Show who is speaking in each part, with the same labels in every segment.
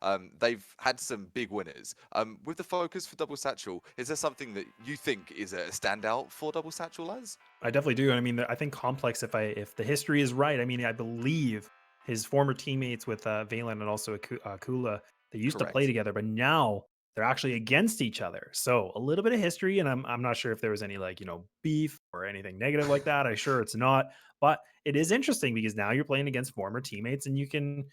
Speaker 1: Satchel. They've had some big winners. With the focus for Double Satchel, is there something that you think is a standout for Double Satchel as?
Speaker 2: I definitely do. And I mean, I think Complex, if the history is right, I mean, I believe his former teammates with Valen and also Kula, they used to play
Speaker 1: Correct.
Speaker 2: together, but now they're actually against each other. So a little bit of history, and I'm not sure if there was any like beef or anything negative like that. I'm sure it's not, but it is interesting because now you're playing against former teammates, and you can.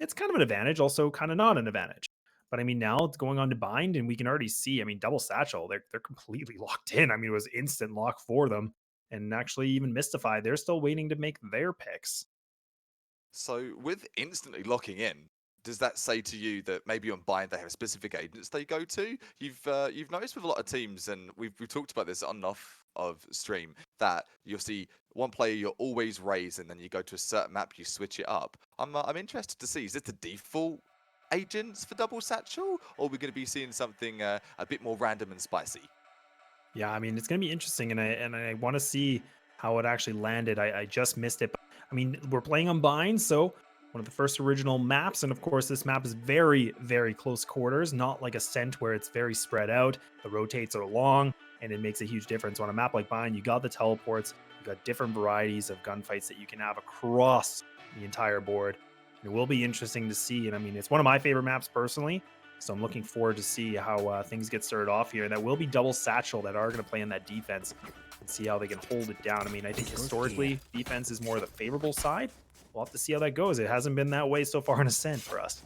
Speaker 2: It's kind of an advantage, also kind of not an advantage. But I mean, now it's going on to bind, and we can already see. I mean, double satchel, they're completely locked in. I mean, it was instant lock for them, and actually even Mystify, they're still waiting to make their picks.
Speaker 1: So with instantly locking in, does that say to you that maybe on Bind they have specific agents they go to? You've noticed with a lot of teams, and we've talked about this on and off of stream, that you'll see one player you're always raise, and then you go to a certain map, you switch it up. I'm interested to see, is this the default agents for Double Satchel, or are we going to be seeing something a bit more random and spicy?
Speaker 2: Yeah, I mean, it's going to be interesting, and I want to see how it actually landed. I just missed it. But, I mean, we're playing on Bind, so one of the first original maps, and of course, this map is very close quarters, not like Ascent where it's very spread out. The rotates are long, and it makes a huge difference. On a map like Bind, you got the teleports, you got different varieties of gunfights that you can have across the entire board. It will be interesting to see, and I mean, it's one of my favorite maps personally. So I'm looking forward to see how things get started off here. And that will be double satchel that are going to play in that defense and see how they can hold it down. I mean, I think historically defense is more the favorable side. We'll have to see how that goes. It hasn't been that way so far in Ascent for us.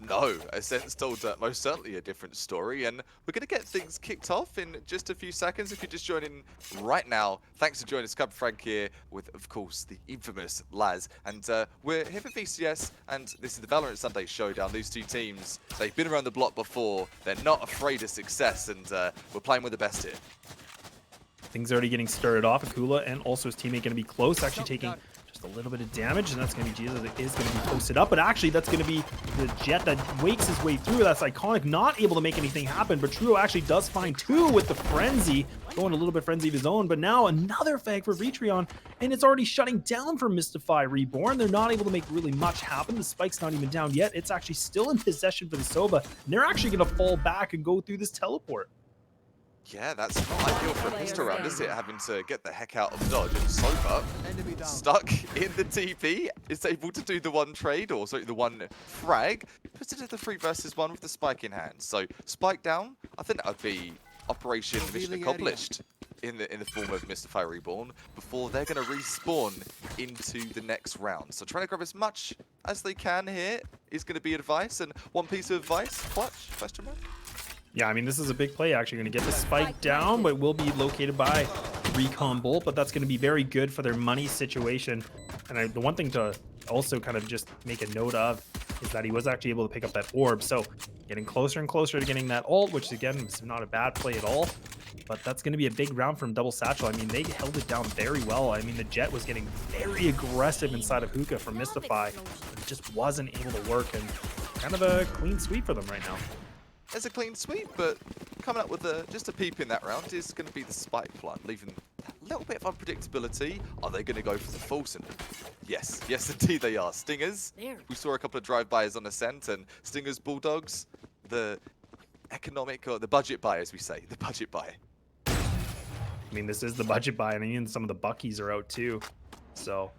Speaker 1: No, Ascent's told most certainly a different story, and we're going to get things kicked off in just a few seconds. If you're just joining right now, thanks for joining us, Cub Frank here with, of course, the infamous Laz. And we're here for VCS, and this is the Valorant Sunday Showdown. These two teams, they've been around the block before. They're not afraid of success, and we're playing with the best here.
Speaker 2: Things are already getting started off. Akula and also his teammate going to be close, actually taking just a little bit of damage, and that's going to be Jesus that is going to be posted up. But actually, that's going to be the Jet that wakes his way through. That's Iconic, not able to make anything happen. But Truo actually does find two with the Frenzy, going a little bit Frenzy of his own. But now another fag for Vitreon, and it's already shutting down for Mystify Reborn. They're not able to make really much happen. The spike's not even down yet. It's actually still in possession for the Sova, and they're actually going to fall back and go through this teleport.
Speaker 1: Yeah, that's not ideal for a pistol round, is it? Having to get the heck out of dodge. And Soba, stuck in the TP, is able to do the one trade, or sorry, the one frag. Puts it to the 3 versus 1 with the spike in hand. So, spike down, I think that would be operation mission accomplished in the form of Mystify Reborn, before they're going to respawn into the next round. So trying to grab as much as they can here is going to be advice. And one piece of advice, clutch, question mark?
Speaker 2: Yeah, I mean, this is a big play, actually. Going to get the spike down, but will be located by Recon Bolt, but that's going to be very good for their money situation. And the one thing to also kind of just make a note of is that he was actually able to pick up that orb. So getting closer and closer to getting that ult, which again is not a bad play at all. But that's going to be a big round from Double Satchel. I mean, they held it down very well. I mean, the Jet was getting very aggressive inside of Hookah from Mystify, but it just wasn't able to work, and kind of a clean sweep for them right now.
Speaker 1: It's a clean sweep, but coming up with just a peep in that round is going to be the spike plant, leaving a little bit of unpredictability. Are they going to go for the false? And yes, indeed they are. Stingers, we saw a couple of drive-bys on Ascent, and Stingers, Bulldogs, the economic, or the budget buy, as we say, the budget buy.
Speaker 2: I mean, this is the budget buy, and even some of the Buckies are out too. So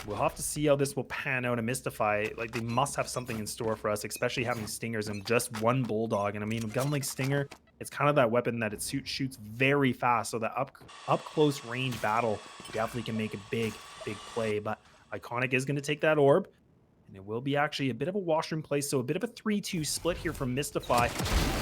Speaker 2: we'll have to see how this will pan out and Mystify. Like, they must have something in store for us, especially having Stingers and just one Bulldog. And I mean, a gun like Stinger, it's kind of that weapon that it shoots very fast. So that up close range battle definitely can make a big play. But Iconic is going to take that orb, and it will be actually a bit of a washroom play. So a bit of a 3-2 split here from Mystify.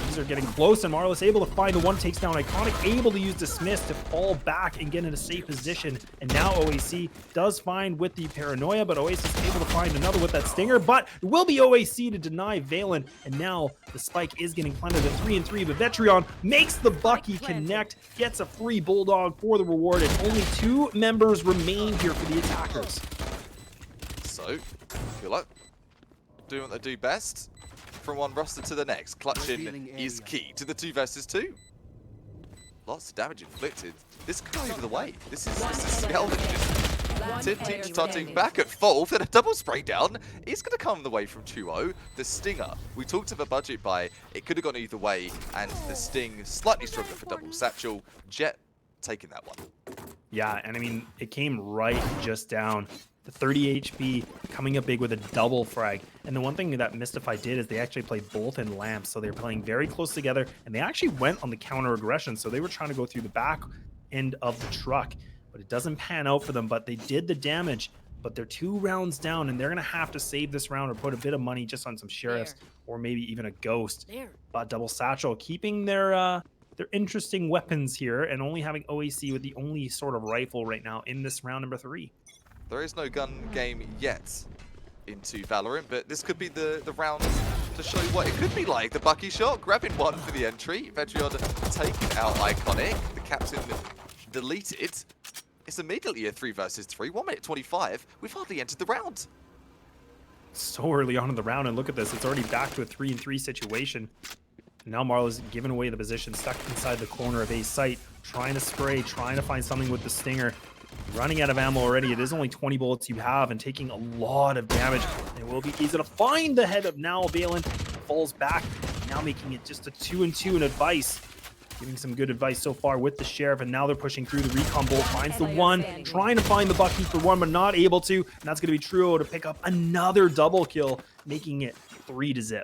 Speaker 2: These are getting close, and Marlo's able to find the one takes down Iconic, able to use Dismiss to fall back and get in a safe position. And now OAC does find with the Paranoia, but Oasis is able to find another with that Stinger, but it will be OAC to deny Valen. And now the spike is getting planted at 3-3, but Vetreon makes the Bucky connect, gets a free Bulldog for the reward, and only 2 members remain here for the attackers.
Speaker 1: So, feel like doing what they do best. From one roster to the next, clutching is key to the 2 versus 2. Lots of damage inflicted. This could go either way. This is Skell that just Team starting back at full, then a double spray down is going to come the way from 2-0. The Stinger, we talked of a budget buy, it could have gone either way, and the Sting slightly stronger for double Satchel. Jet taking that one.
Speaker 2: Yeah, and I mean, it came right just down. The 30 HP coming up big with a double frag. And the one thing that Mystify did is they actually played both in lamps, so they're playing very close together, and they actually went on the counter aggression, so they were trying to go through the back end of the truck, but it doesn't pan out for them. But they did the damage, but they're 2 rounds down, and they're gonna have to save this round or put a bit of money just on some sheriffs or maybe even a ghost. But double Satchel keeping their interesting weapons here and only having OAC with the only sort of rifle right now in this round number 3.
Speaker 1: There is no gun game yet into Valorant, but this could be the round to show what it could be like. The Bucky shot, grabbing one for the entry. Vetrion taking out Iconic. The captain deleted. It's immediately a 3 versus 3. 1 minute 25. We've hardly entered the round.
Speaker 2: So early on in the round, and look at this. It's already back to a 3-3 situation. Now Marlo's giving away the position, stuck inside the corner of A site, trying to spray, trying to find something with the Stinger. Running out of ammo already. It is only 20 bullets you have and taking a lot of damage. It will be easy to find the head of now. Valen falls back, now making it just a 2-2 in advice. Giving some good advice so far with the Sheriff, and now they're pushing through. The recon bolt finds the one, trying to find the Bucky for one, but not able to. And that's going to be Truo to pick up another double kill, making it 3-0.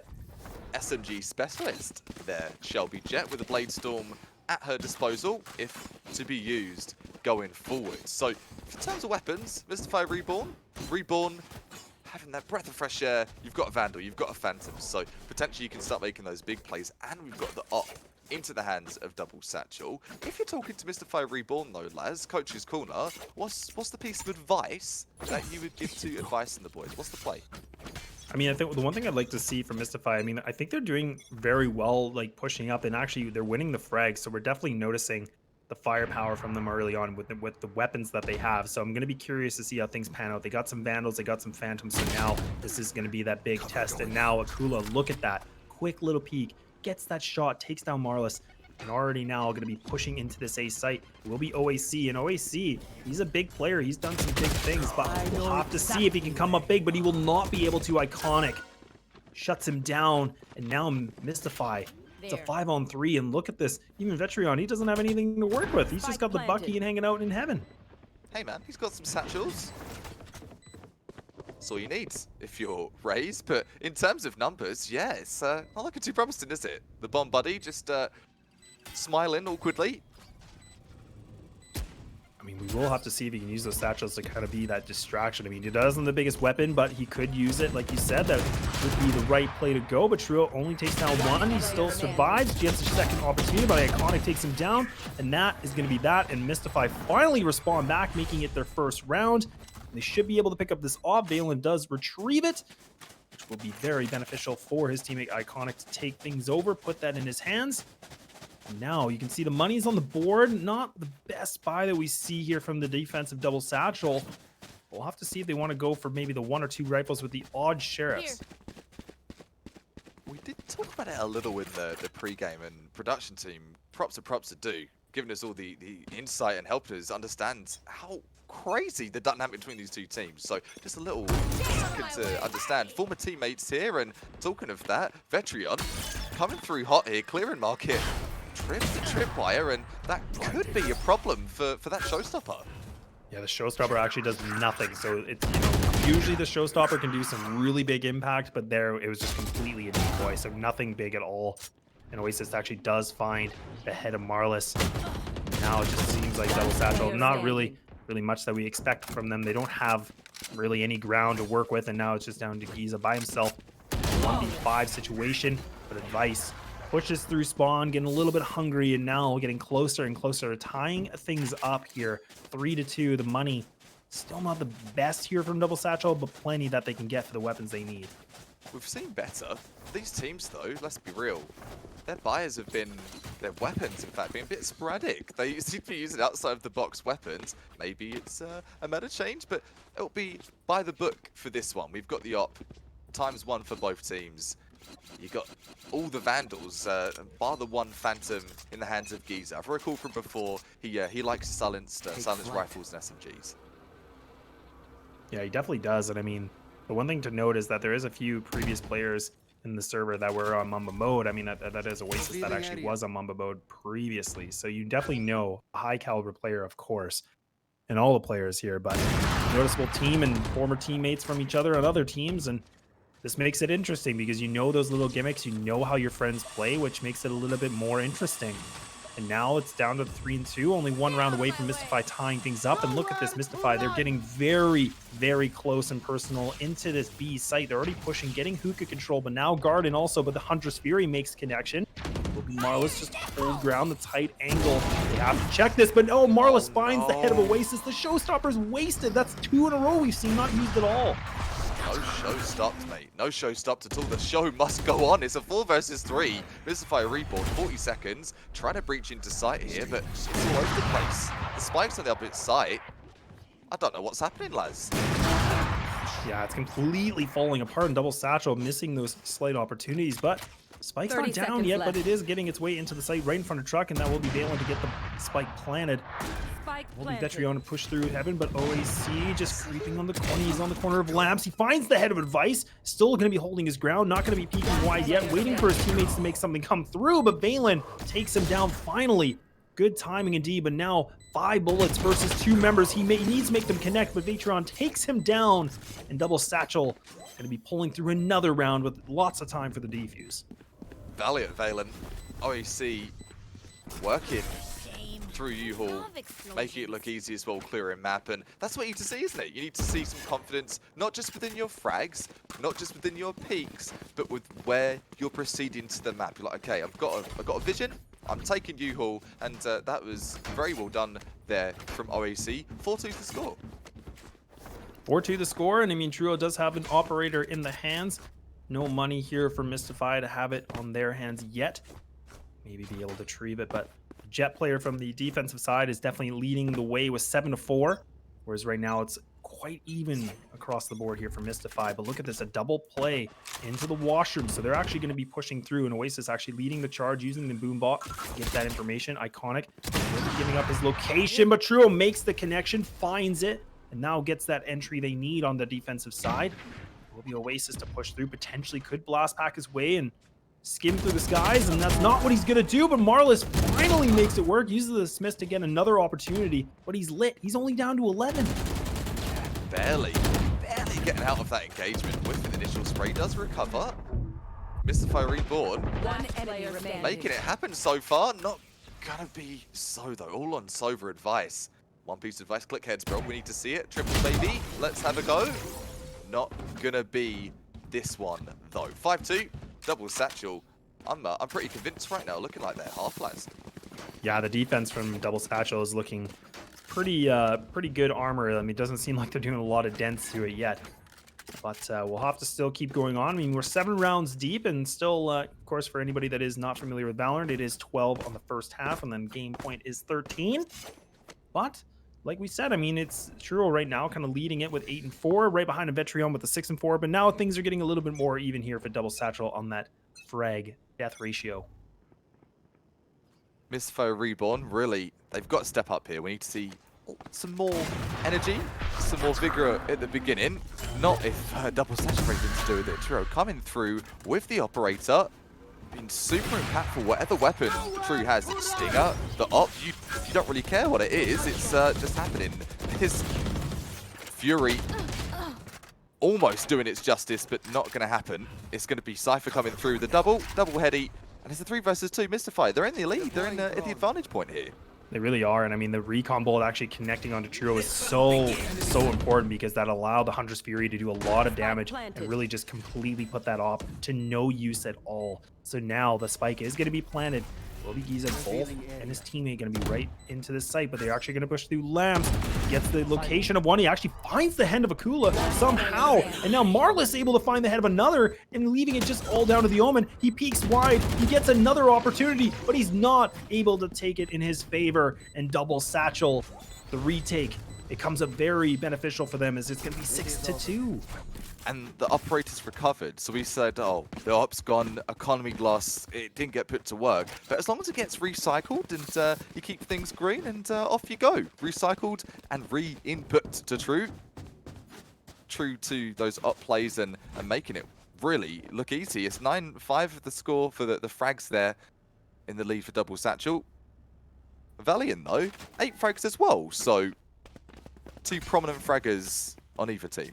Speaker 1: SMG specialist there, Shelby Jet, with a Blade Storm at her disposal, if to be used going forward. So, in terms of weapons, Mystify Reborn, having that breath of fresh air. You've got a Vandal, you've got a Phantom, so potentially you can start making those big plays, and we've got the op into the hands of double Satchel. If you're talking to Mystify Reborn though, Laz, Coach's Corner, what's the piece of advice that you would give to Advice and the boys? What's the play?
Speaker 2: I mean, I think the one thing I'd like to see from Mystify, I mean, I think they're doing very well, like pushing up, and actually they're winning the frags, so we're definitely noticing the firepower from them early on with the weapons that they have. So I'm going to be curious to see how things pan out. They got some Vandals, they got some Phantoms, so now this is going to be that big test. And now Akula, look at that. Quick little peek, gets that shot, takes down Marlis, and already now going to be pushing into this A site. It will be OAC, and OAC, he's a big player. He's done some big things, but we'll have to see if he can come up big, but he will not be able to. Iconic shuts him down, and now Mystify. It's a 5-on-3, and look at this. Even Vetrion, he doesn't have anything to work with. He's just got the Bucky and hanging out in heaven.
Speaker 1: Hey man, he's got some satchels. That's all you need if you're Raze. But in terms of numbers, yeah, it's not looking too promising, is it? The bomb buddy just smiling awkwardly.
Speaker 2: I mean, we will have to see if he can use those satchels to kind of be that distraction. I mean, he doesn't the biggest weapon, but he could use it. Like you said, that would be the right play to go. But Truo only takes down one. He still survives. Gets a second opportunity, but Iconic takes him down. And that is going to be that. And Mystify finally respawn back, making it their first round. They should be able to pick up this off. Valen does retrieve it, which will be very beneficial for his teammate Iconic to take things over, put that in his hands. And now you can see the money's on the board. Not the best buy that we see here from the defensive double Satchel. We'll have to see if they want to go for maybe the 1 or 2 rifles with the odd sheriffs.
Speaker 1: We did talk about it a little in the pre-game, and production team, props to do, giving us all the insight and helping us understand how crazy the dynamic between these two teams. So just a little second to understand. Former teammates here, and talking of that, Vetrion coming through hot here, clearing market, trips the tripwire, and that could be a problem for that showstopper.
Speaker 2: Yeah, the showstopper actually does nothing. So it's, usually the showstopper can do some really big impact, but there it was just completely a decoy, so nothing big at all. And Oasis actually does find the head of Marlis. Now it just seems like double Satchel, not really much that we expect from them. They don't have really any ground to work with, and now it's just down to Giza by himself. 1v5 situation, but Advice pushes through spawn, getting a little bit hungry, and now getting closer and closer to tying things up here. 3-2, the money still not the best here from double Satchel, but plenty that they can get for the weapons they need.
Speaker 1: We've seen better. These teams though, let's be real, their buyers have been, their weapons in fact, being a bit sporadic. They seem to be using outside of the box weapons. Maybe it's a meta change, but it'll be by the book for this one. We've got the op, ×1 for both teams. You got all the Vandals, bar the one Phantom in the hands of Giza. I've recalled from before, he likes silenced rifles and SMGs.
Speaker 2: Yeah, he definitely does. And I mean, the one thing to note is that there is a few previous players in the server that were on Mamba mode. I mean, that is Oasis that actually was on Mamba mode previously. So you definitely know a high caliber player, of course, and all the players here, but noticeable team and former teammates from each other on other teams. And this makes it interesting because you know those little gimmicks, you know how your friends play, which makes it a little bit more interesting. And now it's down to 3-2, only one round away from Mystify tying things up. And look at this, Mystify, they're getting very, very close and personal into this B site. They're already pushing, getting hookah control, but now Garden also, but the Huntress Fury makes connection. Will be Marlis just hold ground, the tight angle. They have to check this, but no, Marlis finds the head of Oasis. The showstopper's wasted. That's 2 in a row we've seen not used at all.
Speaker 1: No show stopped, mate. No show stopped at all. The show must go on. It's a 4 versus 3. Mystify reborn, 40 seconds. Trying to breach into sight here, but it's all over the place. The spike's on the opposite side. I don't know what's happening, lads.
Speaker 2: Yeah, it's completely falling apart, and Double Satchel missing those slight opportunities, but Spike's not down yet, but it is getting its way into the site right in front of Truck, and that will be Valorant to get the spike planted. Will be Vetrion to push through Heaven, but OAC just creeping on the corner. He's on the corner of Lamps. He finds the head of Advice. Still going to be holding his ground. Not going to be peeking wide yet. Waiting for his teammates to make something come through, but Valen takes him down finally. Good timing indeed, but now 5 bullets versus 2 members. He needs to make them connect, but Vetrion takes him down. And Double Satchel going to be pulling through another round with lots of time for the defuse.
Speaker 1: Valiant Valen. OAC working through U-Haul, making it look easy as well, clearing map, and that's what you need to see, isn't it? You need to see some confidence, not just within your frags, not just within your peaks, but with where you're proceeding to the map. You're like, okay, I've got a vision, I'm taking U-Haul, and that was very well done there from OAC. 4-2 the score.
Speaker 2: 4-2 the score, and I mean, Truo does have an operator in the hands. No money here for Mystify to have it on their hands yet. Maybe be able to retrieve it, but Jet player from the defensive side is definitely leading the way with 7-4, whereas right now it's quite even across the board here for Mystify. But look at this, a double play into the washroom, so they're actually going to be pushing through, and Oasis actually leading the charge using the boombot to get that information. Iconic giving up his location, but Truo makes the connection, finds it, and now gets that entry they need on the defensive side. Will be Oasis to push through, potentially could blast pack his way and skim through the skies, and that's not what he's gonna do, but Marlis finally makes it work, uses the Smith to get another opportunity, but he's lit. He's only down to 11.
Speaker 1: Barely getting out of that engagement with an initial spray. Does recover. Mystify reborn. Making it happen so far. Not gonna be so though. All on Sova advice. One piece of advice, click heads, bro. We need to see it. Triple baby. Let's have a go. Not gonna be this one though. 5-2. Double Satchel. I'm pretty convinced right now, looking like they're half lads.
Speaker 2: Yeah, the defense from Double Satchel is looking pretty good armor. I mean, it doesn't seem like they're doing a lot of dents to it yet. But we'll have to still keep going on. I mean, we're 7 rounds deep, and still, of course, for anybody that is not familiar with Valorant, it is 12 on the first half, and then game point is 13. But like we said, I mean, it's Truo right now kind of leading it with 8-4, right behind a Vetrion with a 6-4, but now things are getting a little bit more even here for Double Satchel on that frag death ratio.
Speaker 1: Mystify reborn, really, they've got to step up here. We need to see some more energy, some more vigor at the beginning. Not if Double Satchel brings to do with it. Truo coming through with the operator. Been super impactful. Whatever weapon True has, Stinger, the op, you don't really care what it is. It's just happening. His Fury almost doing its justice, but not going to happen. It's going to be Cypher coming through the double heady, and it's a 3 versus 2 Mystify. They're in the lead. They're in at the advantage point here.
Speaker 2: They really are, and I mean, the recon bolt actually connecting onto Truo is so important because that allowed the Huntress Fury to do a lot of damage and really just completely put that off to no use at all. So now the spike is going to be planted. Will be Giza both and his teammate going to be right into this site, but they're actually going to push through Lamps. Gets the location of one. He actually finds the head of Akula somehow, and now Marlis able to find the head of another and leaving it just all down to the Omen. He peeks wide. He gets another opportunity, but he's not able to take it in his favor. And Double Satchel, the retake, it comes up very beneficial for them as it's going to be 6-2.
Speaker 1: And the operator's recovered, so we said, oh, the op's gone, economy glass, it didn't get put to work. But as long as it gets recycled and you keep things green, and off you go. Recycled and re-input to True. true to those up plays and making it really look easy. It's 9-5 the score for the frags there in the lead for Double Satchel. Valiant, though, 8 frags as well, so 2 prominent fraggers on either team.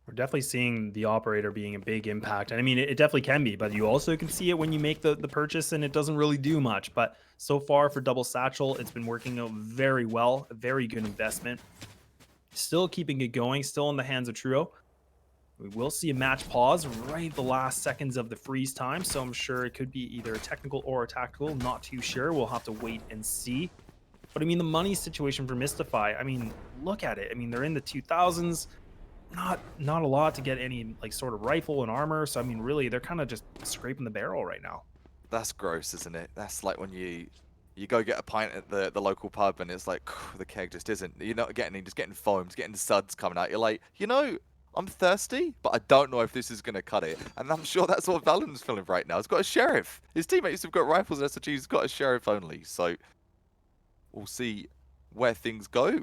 Speaker 2: We're definitely seeing the operator being a big impact. And I mean, it definitely can be, but you also can see it when you make the purchase and it doesn't really do much. But so far for Double Satchel, it's been working out very well. A very good investment. Still keeping it going, still in the hands of Truo. We will see a match pause right the last seconds of the freeze time. So I'm sure it could be either a technical or a tactical. Not too sure. We'll have to wait and see. But I mean, the money situation for Mystify, I mean, look at it. I mean, they're in the 2000s. Not a lot to get any like sort of rifle and armor. So I mean, really, they're kind of just scraping the barrel right now.
Speaker 1: That's gross, isn't it? That's like when you go get a pint at the local pub and it's like the keg just isn't. You're not getting any, just getting foams, getting suds coming out. You're like, you know, I'm thirsty, but I don't know if this is gonna cut it. And I'm sure that's what Valorant's feeling right now. He's got a sheriff. His teammates have got rifles and SMGs. He's got a sheriff only. So we'll see where things go.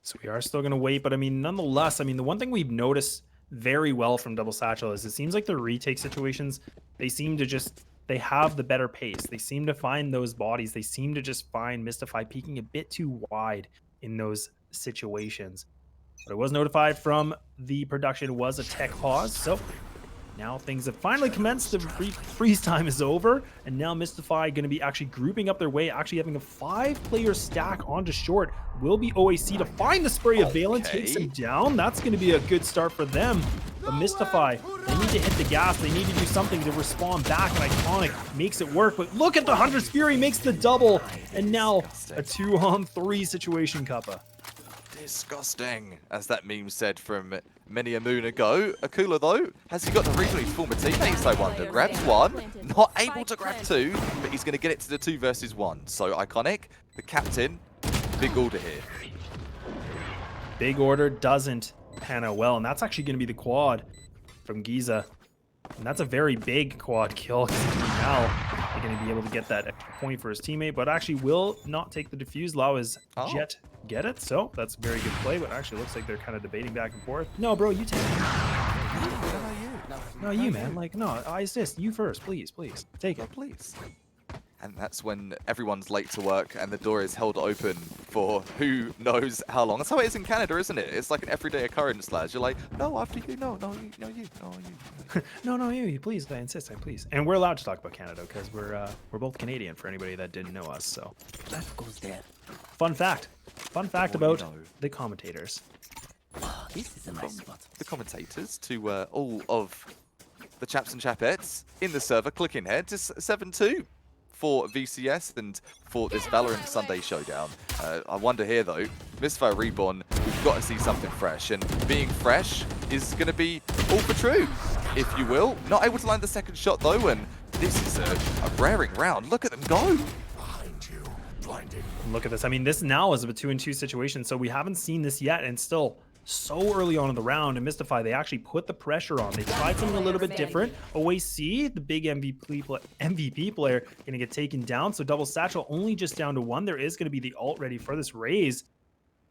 Speaker 2: So we are still going to wait, but I mean, nonetheless, I mean, the one thing we've noticed very well from Double Satchel is it seems like the retake situations, they seem to just, they have the better pace. They seem to find those bodies. They seem to just find Mystify peeking a bit too wide in those situations. But I was notified from the production was a tech pause, so now things have finally commenced. The freeze time is over, and now Mystify going to be actually grouping up their way, actually having a 5-player stack onto short. Will be OAC to find the spray of Valen, takes him down. That's going to be a good start for them. But Mystify, they need to hit the gas. They need to do something to respond back, and Iconic makes it work. But look at the Hunter's Fury, makes the double, and now a 2-on-3 situation, Kappa.
Speaker 1: Disgusting, as that meme said from many a moon ago. Akula, though, has he got the reason his former teammates, I wonder? Grabs one, not able to grab two, but he's going to get it to the 2 versus 1. So Iconic, the captain, big order here.
Speaker 2: Big order doesn't pan out well, and that's actually going to be the quad from Giza. And that's a very big quad kill. Now they're going to be able to get that extra point for his teammate, but actually will not take the defuse. Allow his Jet get it. So that's a very good play, but actually looks like they're kind of debating back and forth. No, bro, you take it. No, you, man. Like, no, I assist. You first, please, please. Take it.
Speaker 1: Please. And that's when everyone's late to work and the door is held open for who knows how long. That's how it is in Canada, isn't it? It's like an everyday occurrence, lads. You're like, no, after you, no, you, no, you.
Speaker 2: No, you, please, I insist, please. And we're allowed to talk about Canada because we're both Canadian for anybody that didn't know us, so.
Speaker 3: Life goes there.
Speaker 2: Fun fact about the commentators.
Speaker 3: This is a nice spot.
Speaker 1: The commentators to all of the chaps and chapettes in the server, clicking head to 7-2. For VCS and for this Valorant Sunday Showdown. I wonder here though, Mystify Reborn, we've got to see something fresh, and being fresh is going to be all for true, if you will. Not able to land the second shot though, and this is a raring round. Look at them go.
Speaker 3: Behind you, blinded.
Speaker 2: Look at this. I mean, this now is a 2-2 situation, so we haven't seen this yet, and still so early on in the round. And Mystify, they actually put the pressure on. They tried something a little bit different. OAC, the big MVP player, going to get taken down. So Double Satchel only just down to 1. There is going to be the ult ready for this raise,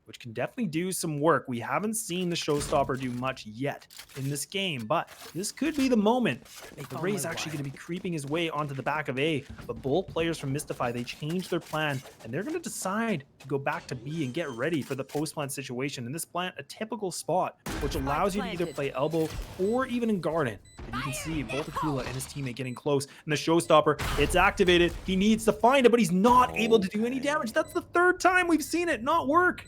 Speaker 2: which can definitely do some work. We haven't seen the Showstopper do much yet in this game, but this could be the moment. The Ray's actually going to be creeping his way onto the back of A, but both players from Mystify, they changed their plan, and they're going to decide to go back to B and get ready for the post-plant situation. And this plant, a typical spot, which allows you to either play elbow or even in garden. And you can see both Akula and his teammate getting close, and the Showstopper, it's activated. He needs to find it, but he's not able to do any damage. That's the 3rd time we've seen it not work.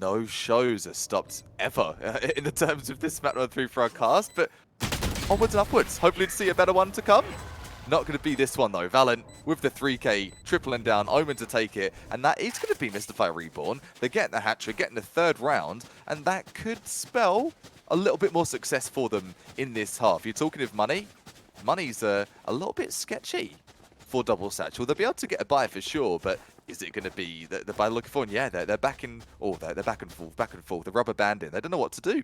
Speaker 1: No shows are stopped ever in the terms of this Smackdown 3 for our cast, but onwards and upwards. Hopefully to see a better one to come. Not going to be this one though. Valent with the 3K, tripling down, Omen to take it, and that is going to be Mystify Reborn. They're getting the hat-trick, getting the 3rd round, and that could spell a little bit more success for them in this half. You're talking of money. Money's a little bit sketchy for Double Satchel. They'll be able to get a buy for sure, but is it going to be the buy looking for? And yeah, they're back in, they're back and forth. The rubber banding. They don't know what to do.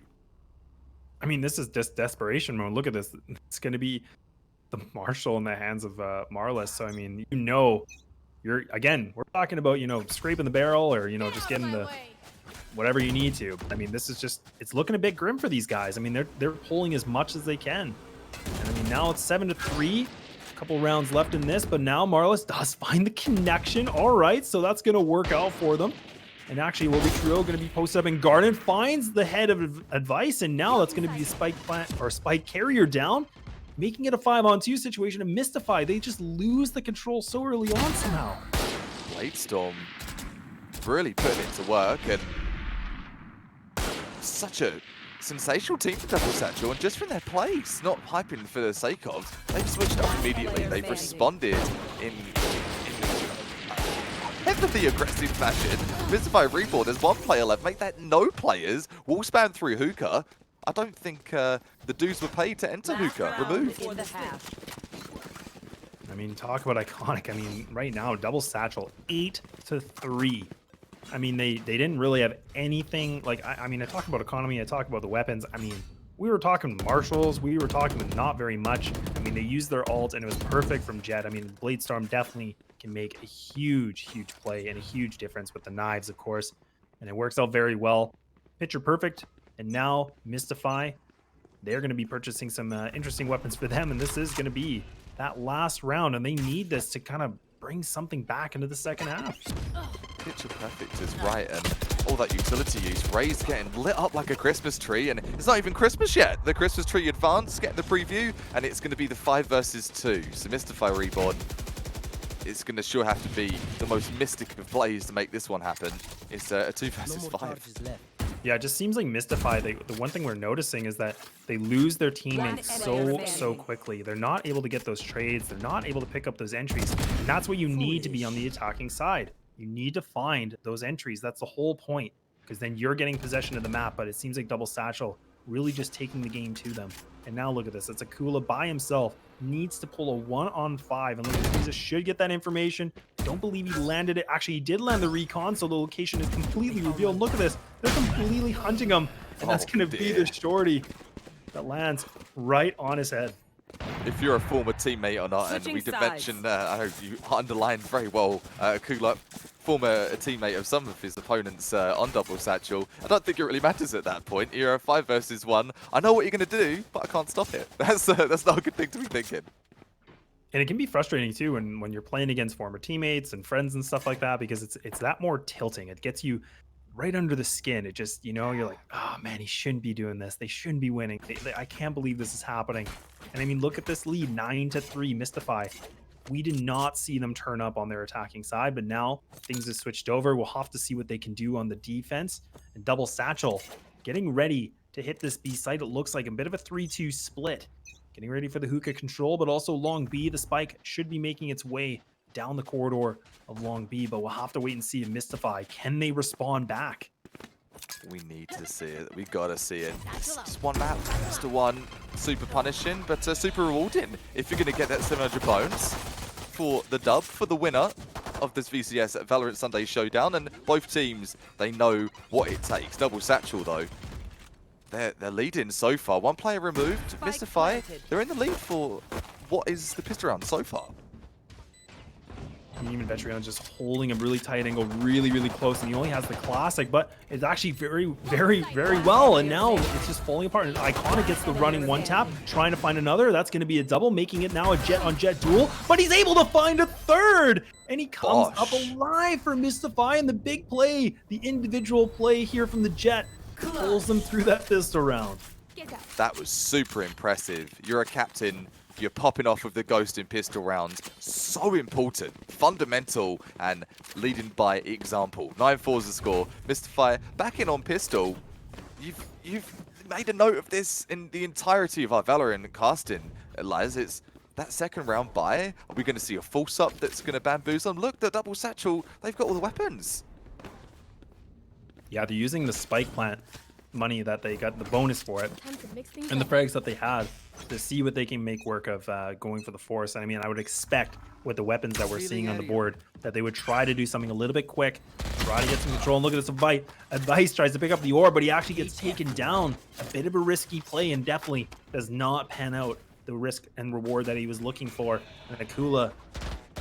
Speaker 2: I mean, this is just desperation mode. Look at this. It's going to be the Marshal in the hands of Marlis. So, I mean, we're talking about, scraping the barrel or, just getting the whatever you need to. I mean, this is just, it's looking a bit grim for these guys. I mean, they're pulling as much as they can. And I mean, now it's 7-3. A couple rounds left in this, but now Marlis does find the connection. All right, so that's going to work out for them. And actually, will be Trio going to be posted up in Garden, finds the head of Advice, and now that's going to be Spike Plant or Spike Carrier down, making it a 5-on-2 situation. And Mystify, they just lose the control so early on somehow.
Speaker 1: Bladestorm really putting it to work, and such a sensational team for Double Satchel, and just from their place, not hyping for the sake of, they've switched up immediately. They've responded in heavily aggressive fashion. Mystify Reborn, there's one player left, make that no players, wall spam through Hookah. I don't think the dues were paid to enter Hookah, removed.
Speaker 2: I mean, talk about iconic. I mean, right now, Double Satchel, 8-3. I mean, they didn't really have anything. Like, I mean, I talk about economy, I talk about the weapons. I mean, we were talking marshals, we were talking not very much. I mean, they used their ult and it was perfect from Jet. I mean, Bladestorm definitely can make a huge play and a huge difference with the knives, of course. And it works out very well. Picture perfect. And now Mystify, they're going to be purchasing some interesting weapons for them. And this is going to be that last round. And they need this to kind of bring something back into the second half.
Speaker 1: Picture perfect is right, and all that utility use. Ray's getting lit up like a Christmas tree, and it's not even Christmas yet. The Christmas tree advanced, getting the preview, and it's going to be the 5 versus 2. So Mystify Reborn, it's going to sure have to be the most mystic of plays to make this one happen. It's a 2 versus 5.
Speaker 2: Yeah, it just seems like Mystify, the one thing we're noticing is that they lose their teammates so quickly. They're not able to get those trades. They're not able to pick up those entries. And that's what you need to be on the attacking side. You need to find those entries. That's the whole point, because then you're getting possession of the map. But it seems like Double Satchel really just taking the game to them. And now look at this. It's Akula by himself. Needs to pull a 1-on-5. And look at this. Jesus should get that information. Don't believe he landed it. Actually, he did land the recon, so the location is completely revealed. Look at this. They're completely hunting him. And that's going to be the shorty that lands right on his head.
Speaker 1: If you're a former teammate or not, and we did mention, I hope you underlined very well, Akula, former teammate of some of his opponents on Double Satchel. I don't think it really matters at that point. You're a 5 versus 1. I know what you're going to do, but I can't stop it. That's not a good thing to be thinking.
Speaker 2: And it can be frustrating too when you're playing against former teammates and friends and stuff like that, because it's that more tilting. It gets you right under the skin. It just, you know, you're like, oh man, he shouldn't be doing this. They shouldn't be winning. I can't believe this is happening. And I mean, look at this lead, 9-3, Mystify. We did not see them turn up on their attacking side, but now things have switched over. We'll have to see what they can do on the defense. And Double Satchel getting ready to hit this B site. It looks like a bit of a 3-2 split. Getting ready for the Hookah control, but also Long B. The spike should be making its way down the corridor of Long B, but we'll have to wait and see if Mystify, can they respond back?
Speaker 1: We need to see it. We gotta see it. It's one map, just a one. Super punishing, but super rewarding. If you're gonna get that 700 bones for the dub, for the winner of this VCS Valorant Sunday Showdown, and both teams, they know what it takes. Double Satchel though, they're leading so far. One player removed. Mystify, they're in the lead for what is the pistol round so far.
Speaker 2: Even Vetrion just holding a really tight angle, really close, and he only has the classic, but it's actually very well, and now it's just falling apart. And Iconic gets the running one tap, trying to find another. That's going to be a double, making it now a jet on jet duel, but he's able to find a third, and he comes up alive for Mystify, and the big play, the individual play here from the jet, pulls them through that pistol round.
Speaker 1: That was super impressive. You're a captain. You're popping off with the ghost in pistol rounds. So important, fundamental, and leading by example. 9-4's the score. Mystify back in on pistol. You've made a note of this in the entirety of our Valorant casting, Elias. It's that second round buy. Are we going to see a false up that's going to bamboozle them? Look, the Double Satchel, they've got all the weapons.
Speaker 2: Yeah, they're using the spike plant money that they got, the bonus for it, and the frags that they had to see what they can make work of going for the force. And I mean, I would expect with the weapons that we're seeing on the board that they would try to do something a little bit quick, try to get some control. And look at this, Advice tries to pick up the orb, but he actually gets taken down. A bit of a risky play, and definitely does not pan out the risk and reward that he was looking for. And Akula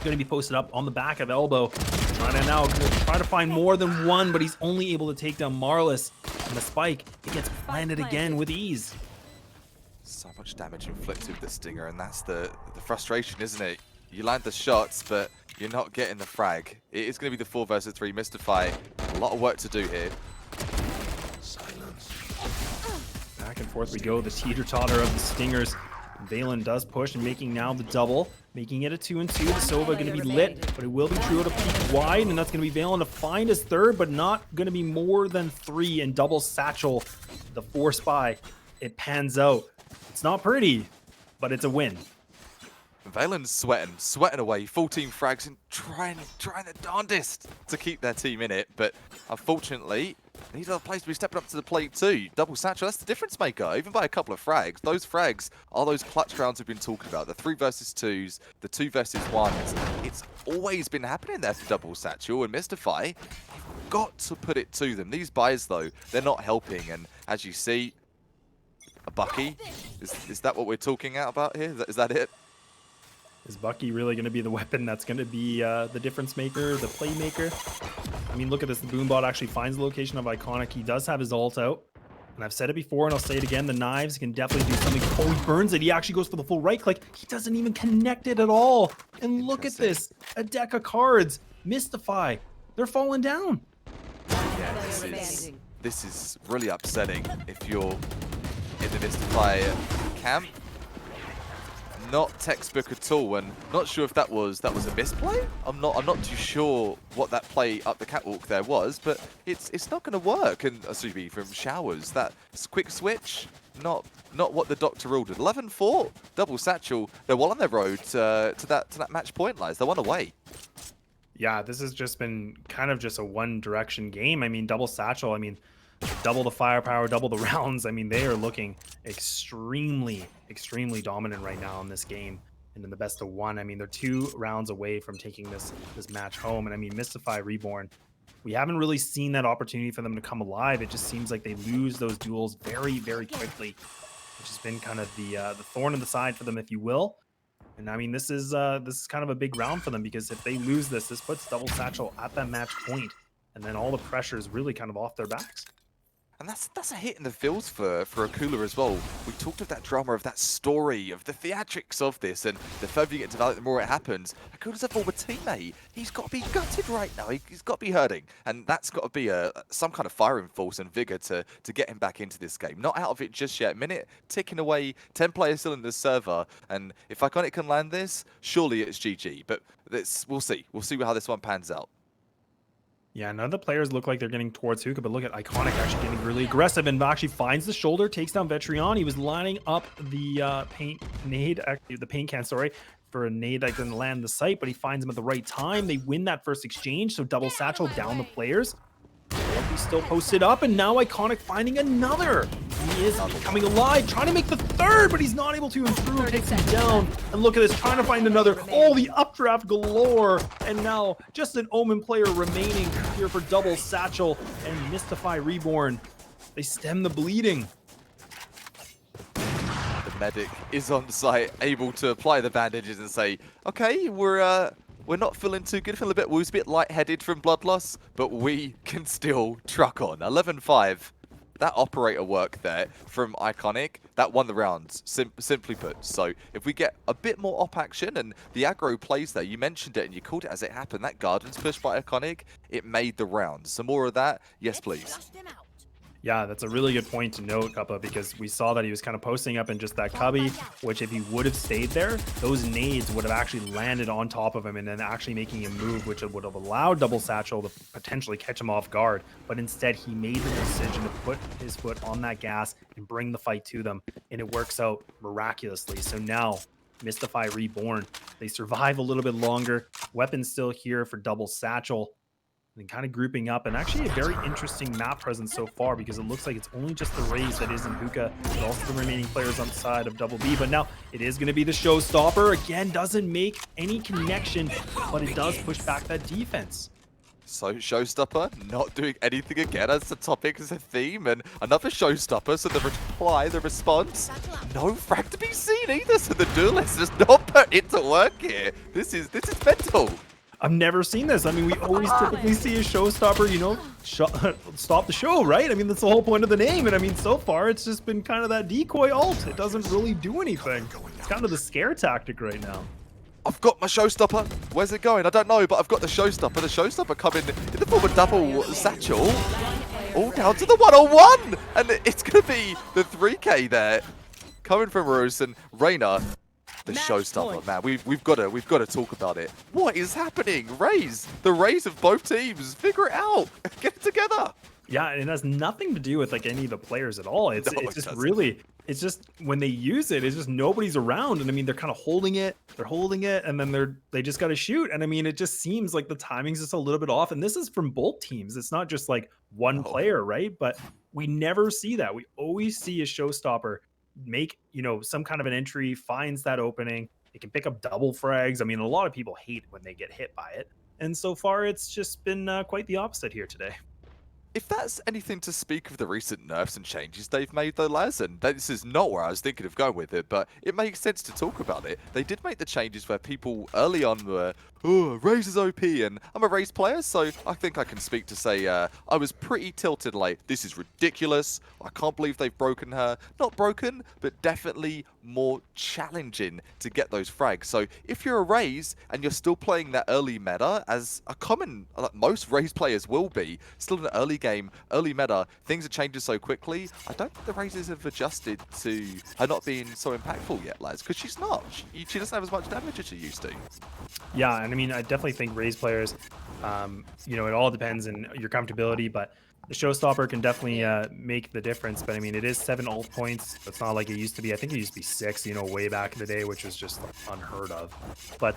Speaker 2: Going to be posted up on the back of Elbow. Trying to now try to find more than one, but he's only able to take down Marlis. And the spike, it gets planted again with ease.
Speaker 1: So much damage inflicted with the Stinger, and that's the frustration, isn't it? You land the shots, but you're not getting the frag. It is going to be the 4 versus 3 Mystify. A lot of work to do here.
Speaker 3: Silence.
Speaker 2: Back and forth we go, the teeter-totter of the Stingers. Valen does push and making now the double, making it a 2-2. The Sova going to be lit, but it will be Trio to peek wide, and that's going to be Valen to find his third, but not going to be more than 3. And double Satchel, the 4 spy, it pans out. It's not pretty, but it's a win.
Speaker 1: Valen's sweating away, 14 frags and trying their darndest to keep their team in it, but unfortunately, these other players to be stepping up to the plate too. Double Satchel, that's the difference maker, even by a couple of frags. Those frags are those clutch rounds we've been talking about, the 3 versus 2s, the 2 versus 1s. It's always been happening there for Double Satchel, and Mystify, you've got to put it to them. These buys though, they're not helping, and as you see, a Bucky, is that what we're talking about here? Is that it?
Speaker 2: Is Bucky really going to be the weapon that's going to be the difference maker, the playmaker? I mean, look at this. The Boombot actually finds the location of Iconic. He does have his ult out. And I've said it before, and I'll say it again. The knives can definitely do something. Oh, he burns it. He actually goes for the full right click. He doesn't even connect it at all. And look at this. A deck of cards. Mystify. They're falling down.
Speaker 1: Yeah, this is really upsetting if you're in the Mystify camp. Not textbook at all, and not sure if that was a misplay. I'm not too sure what that play up the catwalk there was, but it's not going to work. And Asubi from Showers, that quick switch, not what the doctor ordered. 11-4, Double Satchel. They're well on their road to that match point, lies. They're 1 away.
Speaker 2: Yeah, this has just been kind of just a one-direction game. I mean, Double Satchel, I mean, double the firepower, double the rounds. I mean, they are looking extremely dominant right now in this game. And in the best of 1, I mean, they're 2 rounds away from taking this match home. And I mean, Mystify Reborn, we haven't really seen that opportunity for them to come alive. It just seems like they lose those duels very quickly, which has been kind of the thorn in the side for them, if you will. And I mean, this is kind of a big round for them, because if they lose this puts Double Satchel at that match point, and then all the pressure is really kind of off their backs.
Speaker 1: And that's a hit in the feels for Akula as well. We talked of that drama, of that story, of the theatrics of this, and the further you get to Valorant, the more it happens. Akula's a former teammate. He's got to be gutted right now. He's got to be hurting, and that's got to be some kind of firing force and vigor to get him back into this game. Not out of it just yet. Minute ticking away, 10 players still in the server, and if Iconic can land this, surely it's GG. But we'll see. We'll see how this one pans out.
Speaker 2: Yeah, none of the players look like they're getting towards Hookah, but look at Iconic actually getting really aggressive and actually finds the shoulder, takes down Vetrion. He was lining up the paint can, for a nade that didn't land the site, but he finds him at the right time. They win that first exchange, so Double Satchel down the players. He's still posted up, and now Iconic finding another. He is coming alive, trying to make the third, but he's not able to. Improve takes him down. And look at this, trying to find another. Oh, the updraft galore. And now just an Omen player remaining here for Double Satchel and Mystify Reborn. They stem the bleeding.
Speaker 1: The medic is on site, able to apply the bandages and say, okay, we're not feeling too good, feeling a bit woozy, a bit lightheaded from blood loss, but we can still truck on. 11-5. That operator work there from Iconic, that won the round, simply put. So if we get a bit more op action and the aggro plays there, you mentioned it and you called it as it happened, that Guardians push by Iconic, it made the round. Some more of that? Yes, please.
Speaker 2: Yeah, that's a really good point to note, Kappa, because we saw that he was kind of posting up in just that cubby, which if he would have stayed there, those nades would have actually landed on top of him and then actually making him move, which would have allowed Double Satchel to potentially catch him off guard. But instead, he made the decision to put his foot on that gas and bring the fight to them, and it works out miraculously. So now, Mystify Reborn, they survive a little bit longer. Weapons still here for Double Satchel. And kind of grouping up, and actually a very interesting map presence so far, because it looks like it's only just the Raze that is in Hookah, but also the remaining players on the side of Double B. But now it is going to be the showstopper. Again, doesn't make any connection, but it does push back that defense.
Speaker 1: So Showstopper not doing anything again as the topic, as a theme, and another Showstopper. So the reply, the response, no frag to be seen either. So the duelist does not put it to work here. This is mental.
Speaker 2: I've never seen this. I mean, we always typically see a showstopper, you know, stop the show, right? I mean, that's the whole point of the name. And I mean, so far, it's just been kind of that decoy ult. It doesn't really do anything. It's kind of the scare tactic right now.
Speaker 1: I've got my Showstopper. Where's it going? I don't know, but I've got the Showstopper. The Showstopper coming in the form of double Satchel. All down to the 1-on-1. And it's going to be the 3K there. Coming from Rose and Reyna. The Showstopper, man. We've got to talk about it. What is happening? The Rays of both teams. Figure it out. Get it together.
Speaker 2: Yeah, and it has nothing to do with like any of the players at all. It's just really, it's just when they use it, it's just nobody's around. And I mean, they're kind of holding it, and then they just got to shoot. And I mean, it just seems like the timing's just a little bit off. And this is from both teams. It's not just like one player, right? But we never see that. We always see a Showstopper make, you know, some kind of an entry, finds that opening. It can pick up double frags. I mean, a lot of people hate when they get hit by it. And so far, it's just been quite the opposite here today.
Speaker 1: If that's anything to speak of the recent nerfs and changes they've made though, Laz, and this is not where I was thinking of going with it, but it makes sense to talk about it. They did make the changes where people early on were, oh, Raze is OP, and I'm a Raze player, so I think I can speak to say I was pretty tilted, like, this is ridiculous, I can't believe they've broken her. Not broken, but definitely more challenging to get those frags. So if you're a Raze and you're still playing that early meta, as a common, like most Raze players will be, still in the early game, early meta, things are changing so quickly. I don't think the Razes have adjusted to her not being so impactful yet, lads, because she's not. She doesn't have as much damage as she used to.
Speaker 2: Yeah, and I mean, I definitely think Raze players, you know, it all depends on your comfortability, but the Showstopper can definitely make the difference. But I mean, it is 7 ult points. It's not like it used to be. I think it used to be 6, you know, way back in the day, which was just unheard of. But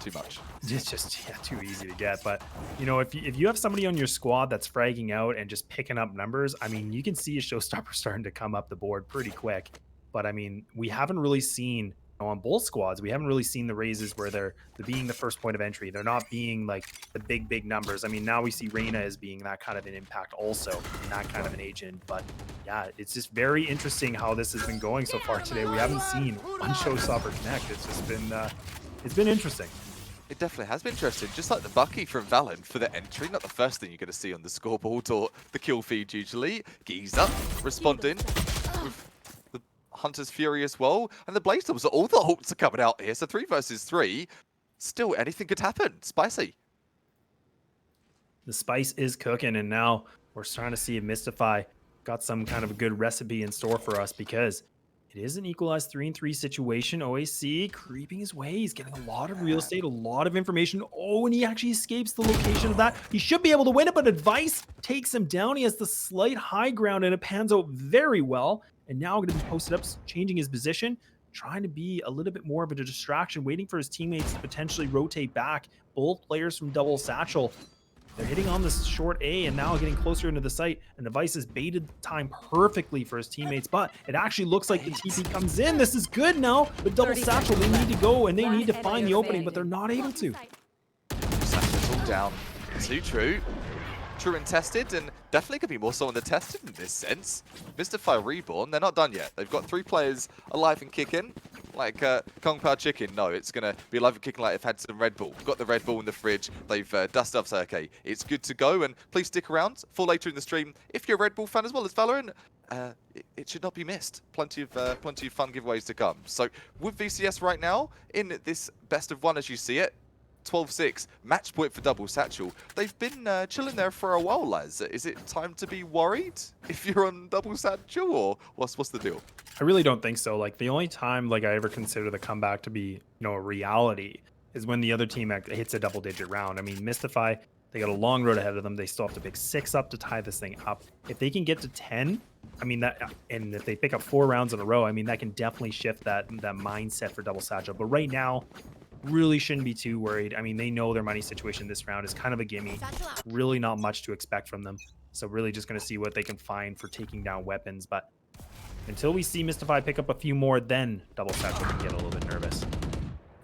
Speaker 1: too much.
Speaker 2: It's just too easy to get. But you know, if you have somebody on your squad that's fragging out and just picking up numbers, I mean, you can see a Showstopper starting to come up the board pretty quick. But I mean, we haven't really seen, on both squads, we haven't really seen the Razes where they're being the first point of entry. They're not being like the big numbers. I mean, now we see Reyna as being that kind of an impact also, and that kind of an agent. But yeah, it's just very interesting how this has been going so far today. We haven't seen one Showstopper connect. It's just been it's been interesting.
Speaker 1: It definitely has been interesting. Just like the Bucky from Valorant for the entry, not the first thing you're going to see on the scoreboard or the kill feed usually. Giza responding with Hunter's Fury as well, and the Blaze Storms, all the ults are coming out here, so 3 versus 3. Still, anything could happen. Spicy.
Speaker 2: The spice is cooking, and now we're starting to see if Mystify got some kind of a good recipe in store for us, because it is an equalized 3-3 situation. OAC creeping his way. He's getting a lot of real estate, a lot of information. Oh, and he actually escapes the location of that. He should be able to win it, but Advice takes him down. He has the slight high ground, and it pans out very well. And now going to be posted up, changing his position, trying to be a little bit more of a distraction, waiting for his teammates to potentially rotate back. Both players from double Satchel, they're hitting on this short A and now getting closer into the site. And Device has baited time perfectly for his teammates, but it actually looks like the TP comes in. This is good now, but double Satchel, they need to go and they need to find the opening, but they're not able to.
Speaker 1: Satchel's all down. Too true. True and tested, and definitely could be more so on the tested in this sense. Mystify Reborn, they're not done yet. They've got 3 players alive and kicking. Like Kung Pao Chicken, no, it's going to be alive and kicking like they've had some Red Bull. Got the Red Bull in the fridge. They've dusted up, so okay, it's good to go. And please stick around for later in the stream. If you're a Red Bull fan as well as Valorant, it should not be missed. Plenty of fun giveaways to come. So with VCS right now, in this best of 1 as you see it, 12-6, match point for double Satchel. They've been chilling there for a while, lads. Is it time to be worried if you're on double Satchel, or what's the deal?
Speaker 2: I really don't think so. Like, the only time like I ever consider the comeback to be, you know, a reality is when the other team hits a double-digit round. I mean, Mystify, they got a long road ahead of them. They still have to pick 6 up to tie this thing up. If they can get to 10, I mean, that, and if they pick up 4 rounds in a row, I mean, that can definitely shift that mindset for double Satchel. But right now, really shouldn't be too worried. I mean, they know their money situation this round is kind of a gimme. Really not much to expect from them. So really just going to see what they can find for taking down weapons. But until we see Mystify pick up a few more, then double Satchel can get a little bit nervous.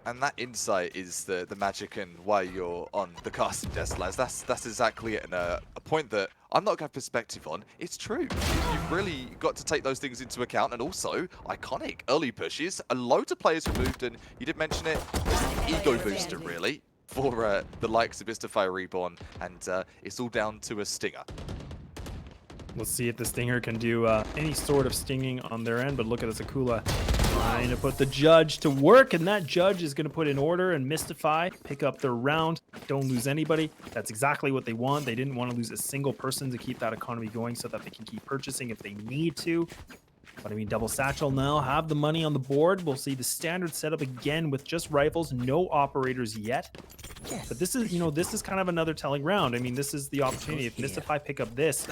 Speaker 1: And that insight is the magic and why you're on the casting desk, lads. That's exactly it. And a point that I'm not going to have perspective on. It's true. You've really got to take those things into account. And also, iconic early pushes. A load of players removed, and you did mention it. It's an ego booster, really, for the likes of Mystify Reborn. And it's all down to a stinger.
Speaker 2: Let's see if the Stinger can do any sort of stinging on their end, but look at Zakula trying to put the Judge to work, and that Judge is going to put in order and Mystify, pick up their round, don't lose anybody. That's exactly what they want. They didn't want to lose a single person to keep that economy going so that they can keep purchasing if they need to. But I mean, Double Satchel now have the money on the board. We'll see the standard setup again with just rifles, no operators yet. But this is, this is kind of another telling round. I mean, this is the opportunity. If Mystify pick up this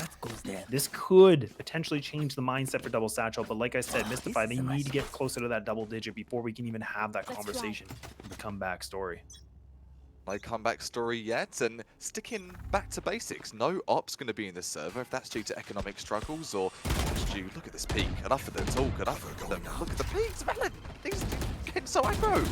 Speaker 2: could potentially change the mindset for Double Satchel. But like I said, Mystify, they need to get closer to that double digit before we can even have that conversation. The comeback story.
Speaker 1: No comeback story yet, and sticking back to basics. No ops going to be in the server if that's due to economic struggles or just due. Look at this peak. Enough of the talk. Enough of them. Look at the peaks, man. Things getting so aggro.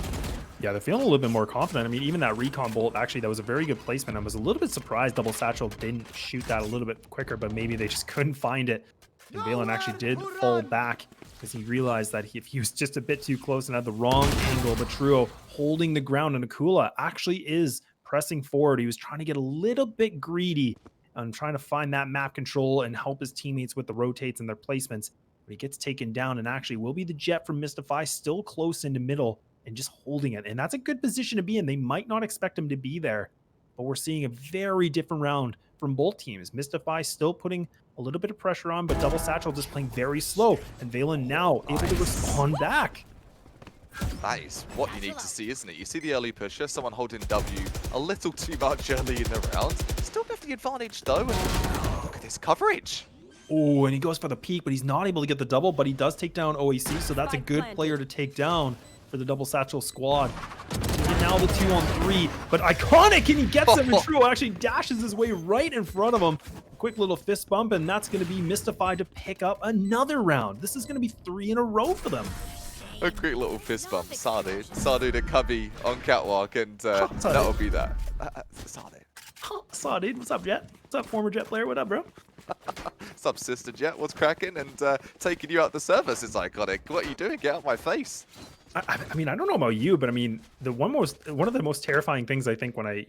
Speaker 2: Yeah, they're feeling a little bit more confident. I mean, even that recon bolt, actually, that was a very good placement. I was a little bit surprised Double Satchel didn't shoot that a little bit quicker, but maybe they just couldn't find it. And Valen actually did fall back because he realized that if he was just a bit too close and had the wrong angle, but Truo holding the ground, and Akula actually is pressing forward. He was trying to get a little bit greedy and trying to find that map control and help his teammates with the rotates and their placements. But he gets taken down, and actually will be the Jet from Mystify, still close into middle and just holding it. And that's a good position to be in. They might not expect him to be there, but we're seeing a very different round from both teams. Mystify still putting a little bit of pressure on, but Double Satchel just playing very slow. And Valen now able to respond back.
Speaker 1: That is what you need to see, isn't it? You see the early pusher, someone holding W a little too much early in the round. Still have the advantage though, and look at this coverage.
Speaker 2: Oh, and he goes for the peak, but he's not able to get the double, but he does take down OAC, so that's a good player to take down for the Double Satchel squad. And now the 2-on-3, but iconic, and he gets him, and Truo actually dashes his way right in front of him. Quick little fist bump, and that's going to be Mystified to pick up another round. This is going to be 3 in a row for them.
Speaker 1: A quick little fist bump. Sardine to Cubby on Catwalk, and that'll be that. Sardine.
Speaker 2: Sardine, what's up, Jet? What's up, former Jet player? What up, bro?
Speaker 1: What's up, Sister Jet? What's cracking? And taking you out the service is iconic. What are you doing? Get out of my face.
Speaker 2: I mean, I don't know about you, but I mean, one of the most terrifying things I think when I,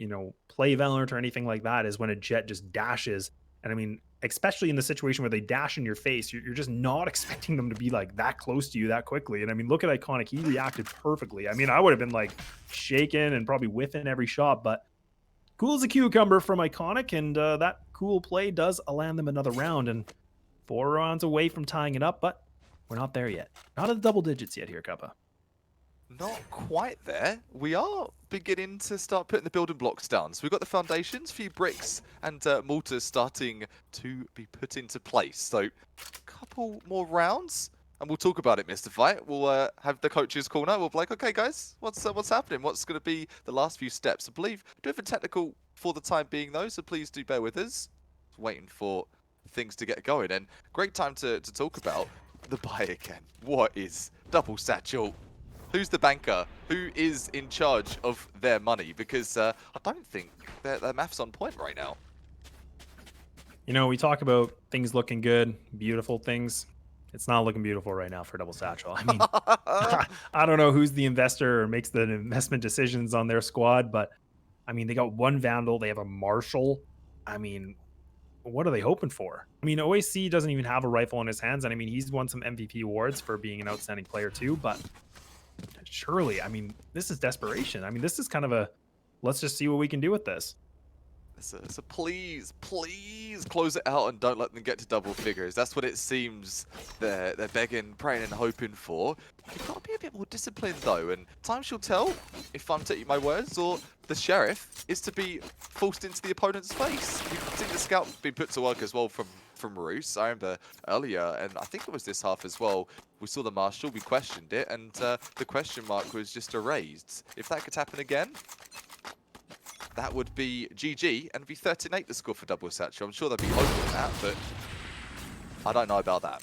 Speaker 2: play Valorant or anything like that is when a Jet just dashes. And I mean, especially in the situation where they dash in your face, you're just not expecting them to be like that close to you that quickly. And I mean, look at Iconic. He reacted perfectly. I mean, I would have been like shaking and probably whiffing every shot, but cool as a cucumber from Iconic. And that cool play does land them another round, and 4 rounds away from tying it up, but we're not there yet. Not at the double digits yet here, Kappa.
Speaker 1: Not quite there. We are beginning to start putting the building blocks down. So we've got the foundations, a few bricks and mortars starting to be put into place. So a couple more rounds and we'll talk about it, Mystify. We'll have the coach's corner. We'll be like, okay, guys, what's happening? What's going to be the last few steps? I believe we do have a technical for the time being, though, so please do bear with us. Waiting for things to get going. And great time to talk about the buy again. What is Double Satchel? Who's the banker? Who is in charge of their money? Because I don't think their math's on point right now.
Speaker 2: We talk about things looking good, beautiful things. It's not looking beautiful right now for Double Satchel. I mean, I don't know who's the investor or makes the investment decisions on their squad, but I mean, they got one Vandal, they have a Marshal. I mean, what are they hoping for? I mean, OAC doesn't even have a rifle in his hands, and I mean, he's won some MVP awards for being an outstanding player too, but surely, I mean, this is desperation. I mean, this is kind of a, let's just see what we can do with this.
Speaker 1: So please close it out and don't let them get to double figures. That's what it seems they're begging, praying and hoping for. You've got to be a bit more disciplined though, and time shall tell if I'm taking my words or the sheriff is to be forced into the opponent's face. We've seen the scout being put to work as well from Roos. I remember earlier, and I think it was this half as well, we saw the Marshal, we questioned it, and the question mark was just erased. If that could happen again, that would be GG, and be 13-8 the score for Double Satchel. I'm sure they'd be hoping that, but I don't know about that.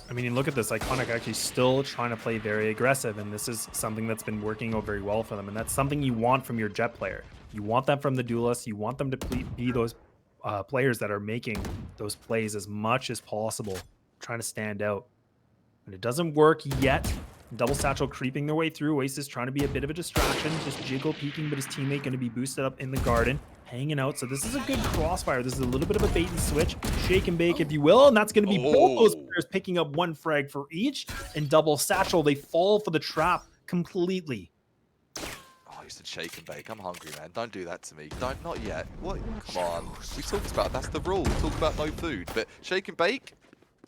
Speaker 2: I mean, look at this. Iconic actually still trying to play very aggressive, and this is something that's been working out very well for them, and that's something you want from your Jet player. You want them from the duelists. You want them to be those players that are making those plays as much as possible, trying to stand out. And it doesn't work yet. Double Satchel creeping their way through. Oasis trying to be a bit of a distraction, just jiggle peeking, but his teammate going to be boosted up in the garden, hanging out. So this is a good crossfire. This is a little bit of a bait and switch, shake and bake, if you will, and that's going to be both those players picking up one frag for each. And Double Satchel, they fall for the trap completely.
Speaker 1: Oh, you said shake and bake. I'm hungry, man. Don't do that to me. Don't, not yet. What? Come on. We talked about that's the rule. We talked about no food, but shake and bake.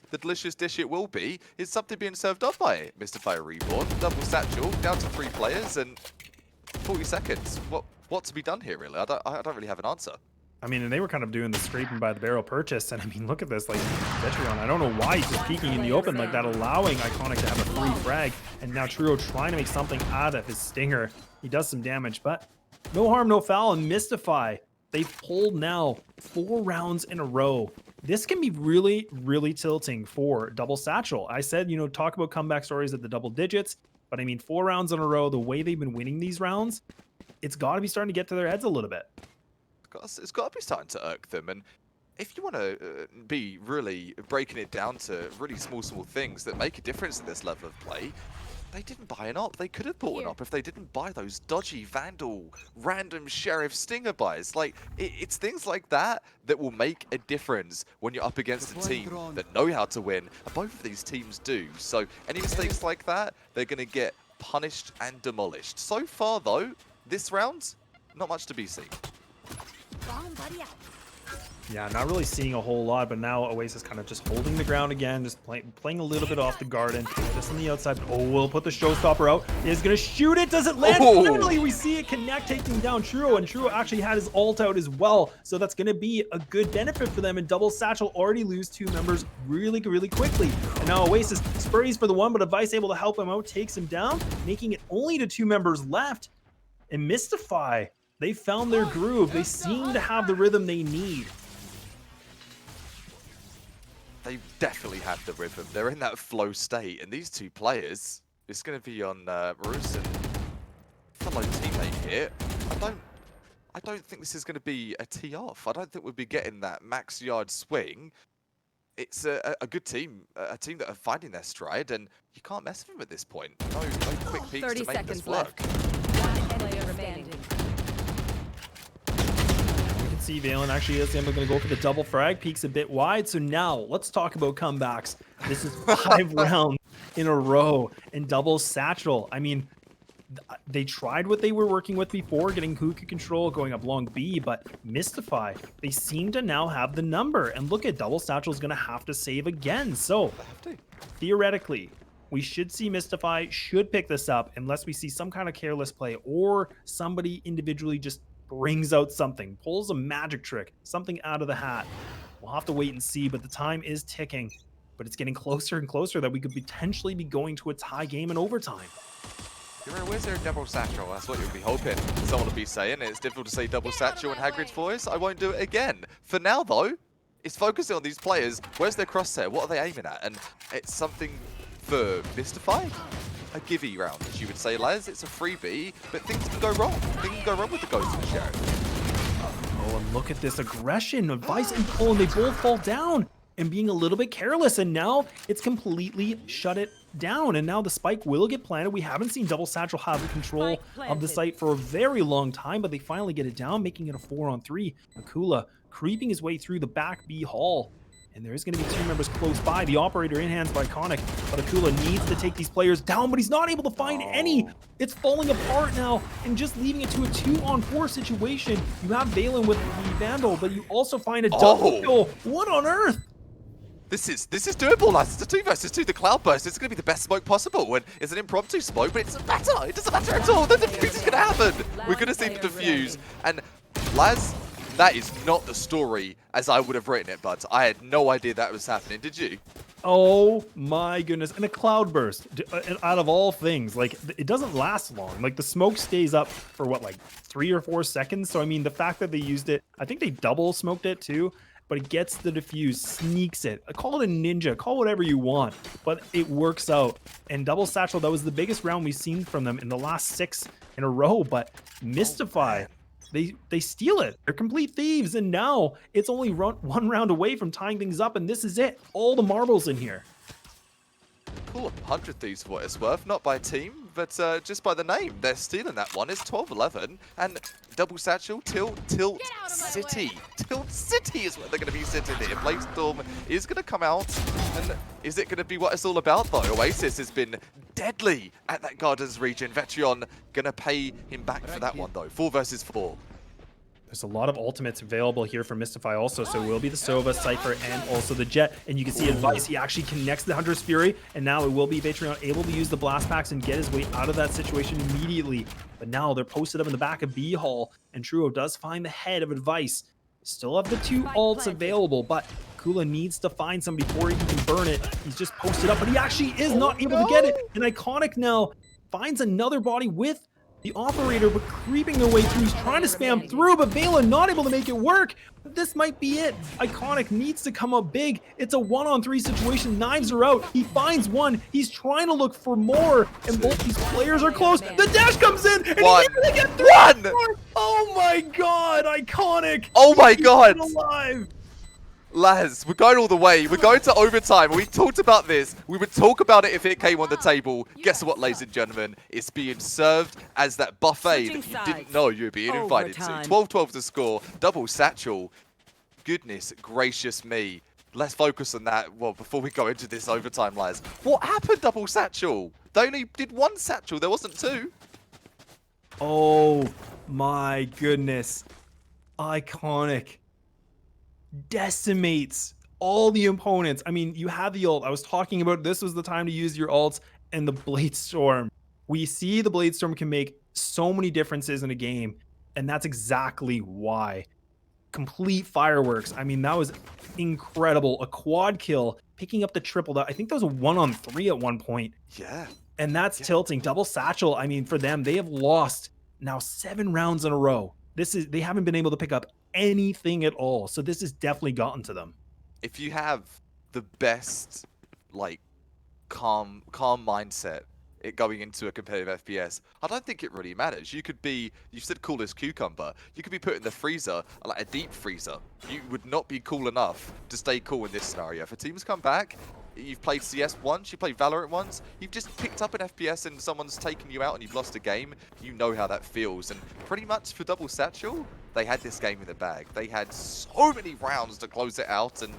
Speaker 1: The delicious dish it will be is something being served up by Mystify Reborn. Double Satchel, down to 3 players and 40 seconds. What's to be done here, really? I don't really have an answer.
Speaker 2: I mean, and they were kind of doing the scraping by the barrel purchase, and I mean, look at this, like, Detrion, I don't know why he's just peeking in the open like that, allowing Iconic to have a free frag, and now Trio trying to make something out of his stinger. He does some damage, but no harm, no foul, and Mystify, they've pulled now 4 rounds in a row. This can be really, really tilting for Double Satchel. I said, you know, talk about comeback stories at the double digits, but I mean, 4 rounds in a row, the way they've been winning these rounds, it's got to be starting to get to their heads a little bit.
Speaker 1: It's got to be starting to irk them. And if you want to be really breaking it down to really small things that make a difference at this level of play, they didn't buy an op. They could have bought an op if they didn't buy those dodgy Vandal, random Sheriff Stinger buys. Like, it's things like that that will make a difference when you're up against a team that know how to win. And both of these teams do. So any mistakes like that, they're going to get punished and demolished. So far, though, this round, not much to be seen.
Speaker 2: Yeah, not really seeing a whole lot, but now Oasis kind of just holding the ground again, just playing a little bit off the garden, just on the outside. Oh, we'll put the showstopper out. Is going to shoot it. Does it land? Finally, we see it connect, taking down Trio, and Trio actually had his ult out as well, so that's going to be a good benefit for them, and Double Satchel already lose 2 members really quickly. And now Oasis sprays for the one, but Advice able to help him out, takes him down, making it only to 2 members left. And Mystify, they found their groove. They seem to have the rhythm they need.
Speaker 1: They definitely have the rhythm. They're in that flow state, and these 2 players, it's going to be on Marus and fellow teammate here. I don't think this is going to be a tee off. I don't think we'll be getting that max yard swing. It's a good team, a team that are finding their stride, and you can't mess with them at this point. No quick peeks
Speaker 4: 30
Speaker 1: to make
Speaker 4: seconds
Speaker 1: this work.
Speaker 2: See, Valen actually is going to go for the double frag, peaks a bit wide. So now let's talk about comebacks. This is 5 rounds in a row in Double Satchel. I mean, they tried what they were working with before, getting hookah control, going up long B, but Mystify, they seem to now have the number. And look at Double Satchel's going to have to save again. So theoretically, we should see Mystify should pick this up unless we see some kind of careless play or somebody individually just brings out something, pulls a magic trick, something out of the hat. We'll have to wait and see, but the time is ticking. But it's getting closer and closer that we could potentially be going to a tie game in overtime.
Speaker 1: You're a wizard, Double Satchel. That's what you'll be hoping someone will be saying. It's difficult to say Double Satchel in Hagrid's voice. I won't do it again. For now, though, it's focusing on these players. Where's their crosshair? What are they aiming at? And it's something for Mystify. A givey round, as you would say, Les. It's a freebie, but things can go wrong. Things can go wrong with the Ghost of the Sheriff.
Speaker 2: Oh, and look at this aggression. Advice and Pull, and they both fall down and being a little bit careless. And now it's completely shut it down. And now the spike will get planted. We haven't seen Double Satchel have control of the site for a very long time, but they finally get it down, making it a 4-on-3. Akula creeping his way through the back B hall. And there is going to be 2 members close by. The operator in hands by Iconic. But Akula needs to take these players down, but he's not able to find any. It's falling apart now and just leaving it to a 2-on-4 situation. You have Valen with the Vandal, but you also find a double kill. What on earth?
Speaker 1: This is doable, lads. It's a 2 versus 2. The Cloudburst is going to be the best smoke possible. And it's an impromptu smoke, but it doesn't matter. It doesn't matter at all. The defuse is going to happen. We're going to see the defuse. And Laz, that is not the story as I would have written it, but I had no idea that was happening. Did you?
Speaker 2: Oh my goodness. And a cloudburst, out of all things, like, it doesn't last long. Like, the smoke stays up for what, like 3 or 4 seconds? So I mean, the fact that they used it, I think they double smoked it too. but it gets the defuse, sneaks it. Call it a ninja, call whatever you want, but it works out. And Double Satchel, that was the biggest round we've seen from them in the last 6 in a row, but Mystify, they steal it. They're complete thieves, and now it's only one round away from tying things up, and this is it. All the marbles in here.
Speaker 1: Cool, 100 Thieves for what it's worth, not by team, but just by the name. They're stealing that one. It's 12-11, and Double Satchel, Tilt City. Tilt City is where they're going to be sitting here. Bladestorm is going to come out, and is it going to be what it's all about, though? Oasis has been deadly at that Gardens region. Vetreon going to pay him back for that one, though. 4 versus 4.
Speaker 2: There's a lot of ultimates available here for Mystify also, so it will be the Sova, Cypher, and also the Jet. And you can see Advice, he actually connects the Hunter's Fury, and now it will be Vatreon able to use the Blast Packs and get his way out of that situation immediately. But now they're posted up in the back of B Hall, and Truo does find the head of Advice. Still have the 2 ults available, but Kula needs to find somebody before he can burn it. He's just posted up, but he actually is not able to get it. And Iconic now finds another body with the operator, but creeping their way through. He's trying to spam through, but Vela not able to make it work. But this might be it. Iconic needs to come up big. It's a 1-on-3 situation. Knives are out. He finds one. He's trying to look for more, and both these players are close. The dash comes in, and he's able to get through. Oh my god, Iconic.
Speaker 1: Oh my god.
Speaker 2: Alive.
Speaker 1: Laz, we're going all the way. We're going to overtime. We talked about this. We would talk about it if it came on the table. Guess what, ladies and gentlemen? It's being served as that buffet that you didn't know you were being invited to. 12-12 to score. Double Satchel. Goodness gracious me. Let's focus on that. Well, before we go into this overtime, Laz. What happened, Double Satchel? They only did 1 Satchel. There wasn't 2.
Speaker 2: Oh my goodness. Iconic decimates all the opponents. I mean, you have the ult. I was talking about this was the time to use your ults, and the Bladestorm. We see the Bladestorm can make so many differences in a game, and that's exactly why. Complete fireworks. I mean, that was incredible. A quad kill, picking up the triple. I think that was a 1-on-3 at one point.
Speaker 1: Yeah.
Speaker 2: And that's tilting. Double Satchel, I mean, for them, they have lost now 7 rounds in a row. They haven't been able to pick up anything at all. So this has definitely gotten to them.
Speaker 1: If you have the best, like, calm mindset going into a competitive FPS, I don't think it really matters. You could be, you said cool as cucumber, you could be put in the freezer, like a deep freezer. You would not be cool enough to stay cool in this scenario. If a team's come back, you've played CS once, you played Valorant once, you've just picked up an FPS and someone's taken you out and you've lost a game, you know how that feels. And pretty much for Double Satchel, they had this game in the bag. They had so many rounds to close it out, and